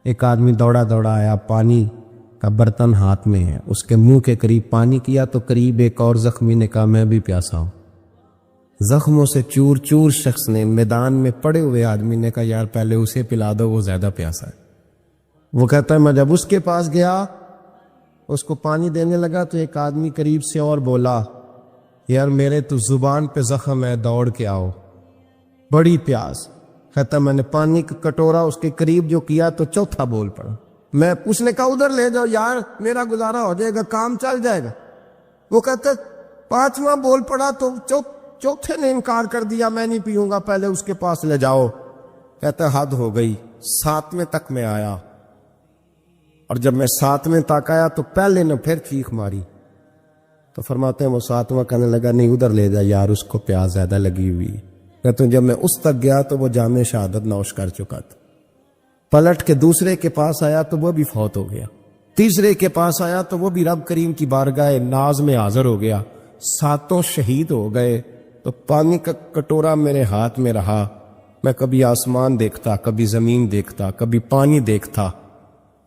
ایک آدمی دوڑا دوڑا آیا، پانی کا برتن ہاتھ میں ہے، اس کے منہ کے قریب پانی کیا تو قریب ایک اور زخمی نے کہا میں بھی پیاسا ہوں۔ زخموں سے چور چور شخص نے، میدان میں پڑے ہوئے آدمی نے کہا یار پہلے اسے پلا دو، وہ زیادہ پیاسا ہے۔ وہ کہتا ہے میں جب اس کے پاس گیا، اس کو پانی دینے لگا تو ایک آدمی قریب سے اور بولا یار میرے تو زبان پہ زخم ہے، دوڑ کے آؤ، بڑی پیاس۔ کہتا میں نے پانی کا کٹورا اس کے قریب جو کیا تو چوتھا بول پڑا، میں اس نے کہا ادھر لے جاؤ یار میرا گزارا ہو جائے گا، کام چل جائے گا۔ وہ کہتا 5واں بول پڑا تو چوتھے نے انکار کر دیا، میں نہیں پیوں گا، پہلے اس کے پاس لے جاؤ۔ کہتا حد ہو گئی، 7ویں تک میں آیا، اور جب میں 7ویں تک آیا تو پہلے نے پھر چیخ ماری، تو فرماتے ہیں وہ 7واں کہنے لگا نہیں ادھر لے جا یار، اس کو پیاس زیادہ لگی ہوئی۔ کہتے ہیں جب میں اس تک گیا تو وہ جام شہادت نوش کر چکا تھا۔ پلٹ کے دوسرے کے پاس آیا تو وہ بھی فوت ہو گیا، تیسرے کے پاس آیا تو وہ بھی رب کریم کی بارگاہ ناز میں حاضر ہو گیا، 7 شہید ہو گئے۔ تو پانی کا کٹورا میرے ہاتھ میں رہا، میں کبھی آسمان دیکھتا، کبھی زمین دیکھتا، کبھی پانی دیکھتا،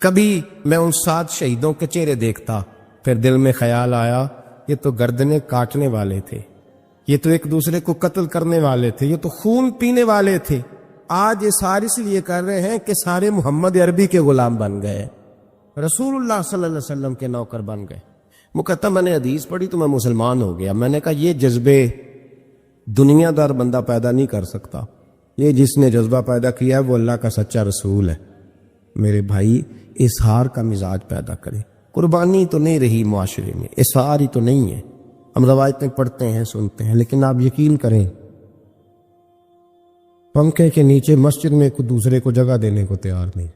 کبھی میں ان 7 شہیدوں کے چہرے دیکھتا، پھر دل میں خیال آیا یہ تو گردنیں کاٹنے والے تھے، یہ تو ایک دوسرے کو قتل کرنے والے تھے، یہ تو خون پینے والے تھے، آج یہ سارے اس لیے کر رہے ہیں کہ سارے محمد عربی کے غلام بن گئے، رسول اللہ صلی اللہ علیہ وسلم کے نوکر بن گئے۔ وہ کہتا میں نے حدیث پڑھی تو میں مسلمان ہو گیا۔ میں نے کہا یہ جذبے دنیا دار بندہ پیدا نہیں کر سکتا، یہ جس نے جذبہ پیدا کیا ہے وہ اللہ کا سچا رسول ہے۔ میرے بھائی اظہار کا مزاج پیدا کریں، قربانی تو نہیں رہی معاشرے میں، اظہار ہی تو نہیں ہے، ہم روایتیں پڑھتے ہیں سنتے ہیں، لیکن آپ یقین کریں پنکھے کے نیچے مسجد میں کوئی دوسرے کو جگہ دینے کو تیار نہیں،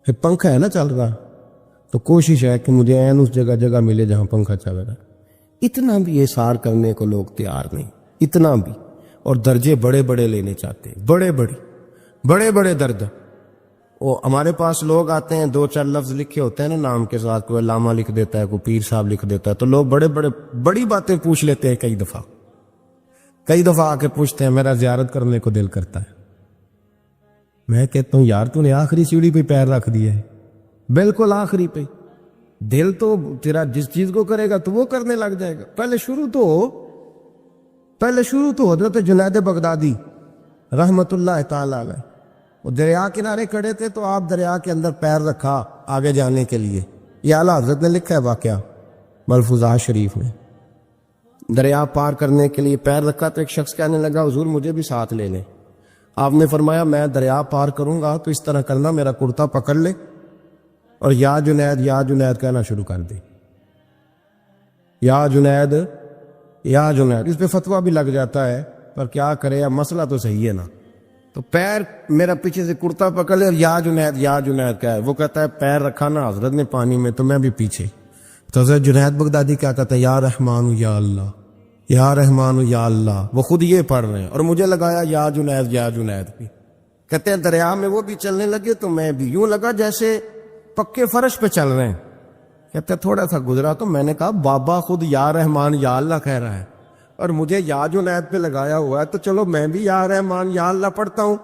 پھر پنکھا ہے نا چل رہا تو کوشش ہے کہ مجھے عین اس جگہ ملے جہاں پنکھا چل رہا ہے، اتنا بھی اظہار کرنے کو لوگ تیار نہیں، اتنا بھی، اور درجے بڑے بڑے لینے چاہتے ہیں، بڑے بڑے درد۔ وہ ہمارے پاس لوگ آتے ہیں 2-4 لفظ لکھے ہوتے ہیں نا نام کے ساتھ، کوئی علامہ لکھ دیتا ہے، کوئی پیر صاحب لکھ دیتا ہے، تو لوگ بڑی باتیں پوچھ لیتے ہیں کئی دفعہ آ کے پوچھتے ہیں میرا زیارت کرنے کو دل کرتا ہے. میں کہتا ہوں یار تو نے آخری سیڑھی پہ پیر رکھ دیا ہے, بالکل آخری پہ. دل تو تیرا جس چیز کو کرے گا تو وہ کرنے لگ جائے گا. پہلے شروع تو حضرت جنید بغدادی رحمت اللہ تعالی علیہ, وہ دریا کنارے کھڑے تھے تو آپ دریا کے اندر پیر رکھا آگے جانے کے لیے. یہ اعلیٰ حضرت نے لکھا ہے واقعہ ملفوظات شریف میں. دریا پار کرنے کے لیے پیر رکھا تو ایک شخص کہنے لگا حضور مجھے بھی ساتھ لے لیں. آپ نے فرمایا میں دریا پار کروں گا تو اس طرح کرنا, میرا کرتا پکڑ لے اور یا جنید کہنا شروع کر دے. یا جنید. اس پہ فتویٰ بھی لگ جاتا ہے پر کیا کرے, اب مسئلہ تو صحیح ہے نا. تو پیر میرا پیچھے سے کرتا پکڑ لے اور یا جنید کہا ہے. وہ کہتا ہے پیر رکھا نا حضرت نے پانی میں تو میں بھی پیچھے. تو حضرت جنید بغدادی کیا کہتا ہے یا رحمان یا اللہ, یا رحمان یا اللہ. وہ خود یہ پڑھ رہے ہیں اور مجھے لگایا یا جنید بھی. کہتے ہیں دریا میں وہ بھی چلنے لگے تو میں بھی, یوں لگا جیسے پکے فرش پہ چل رہے ہیں. کہتے تھوڑا سا گزرا تو میں نے کہا بابا خود یا رحمان یا اللہ کہہ رہا ہے اور مجھے یا جنید پہ لگایا ہوا ہے, تو چلو میں بھی یا رحمان یا اللہ پڑھتا ہوں.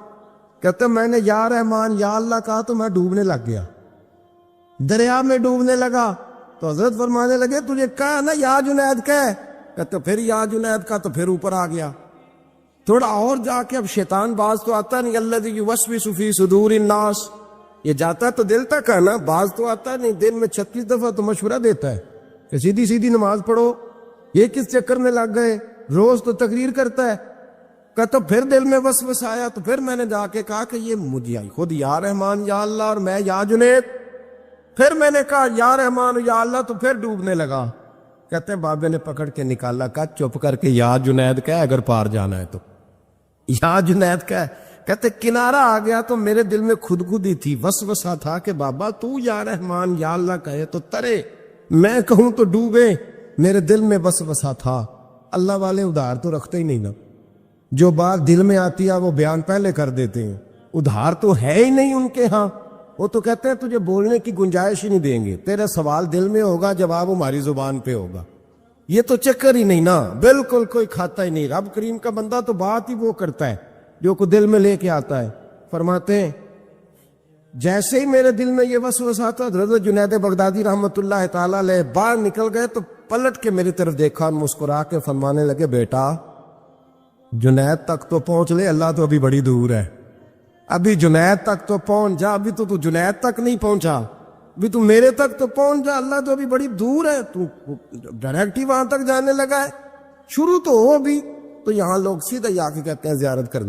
کہتے میں نے یا رحمان یا اللہ کہا تو میں ڈوبنے لگ گیا, دریا میں ڈوبنے لگا. تو حضرت فرمانے لگے تجھے کہا نا یا جنید کہہ. کہتے پھر یا جنید کا تو پھر اوپر آ گیا. تھوڑا اور جا کے اب شیطان باز تو آتا نہیں, الذی یوسوس فی صدور الناس, یہ جاتا تو دل تک ہے نا, باز تو آتا نہیں. دن میں 36 دفعہ تو مشورہ دیتا ہے کہ سیدھی نماز پڑھو, یہ کس چکر میں لگ گئے, روز تو تقریر کرتا ہے. کہتا پھر دل میں وسوس آیا تو پھر میں نے جا کے کہا کہ یہ مجھے خود یا رحمان یا اللہ اور میں یا جنید. پھر میں نے کہا یا رحمان یا اللہ تو پھر ڈوبنے لگا. کہتے ہیں بابے نے پکڑ کے نکالا, کہا چپ کر کے یا جنید کہہ اگر پار جانا ہے تو یا جنید کہہ. کہتے کنارہ آ گیا تو میرے دل میں خودی تھی, وسوسہ تھا کہ بابا تو یا رحمان یا اللہ کہے تو ترے, میں کہوں تو ڈوبے. میرے دل میں وسوسہ تھا. اللہ والے ادھار تو رکھتے ہی نہیں نا, جو بات دل میں آتی ہے وہ بیان پہلے کر دیتے ہیں. ادھار تو ہے ہی نہیں ان کے ہاں. وہ تو کہتے ہیں تجھے بولنے کی گنجائش ہی نہیں دیں گے, تیرا سوال دل میں ہوگا جواب ہماری زبان پہ ہوگا. یہ تو چکر ہی نہیں نا, بالکل کوئی کھاتا ہی نہیں. رب کریم کا بندہ تو بات ہی وہ کرتا ہے جو کو دل میں لے کے آتا ہے. فرماتے ہیں جیسے ہی میرے دل میں یہ وسوسہ تھا, حضرت جنید بغدادی رحمت اللہ تعالی علیہ باہر نکل گئے تو پلٹ کے میری طرف دیکھا اور مسکرا کے فرمانے لگے بیٹا جنید تک تو پہنچ لے, اللہ تو ابھی بڑی دور ہے. ابھی جنید تک تو پہنچ جا, ابھی تو جنید تک نہیں پہنچا, ابھی تو میرے تک تو پہنچ جا, اللہ تو ابھی بڑی دور ہے. تو ڈائریکٹ ہی وہاں تک جانے لگا ہے, شروع تو ہو ابھی. تو یہاں لوگ سیدھا جا کے کہتے ہیں زیارت کرنا.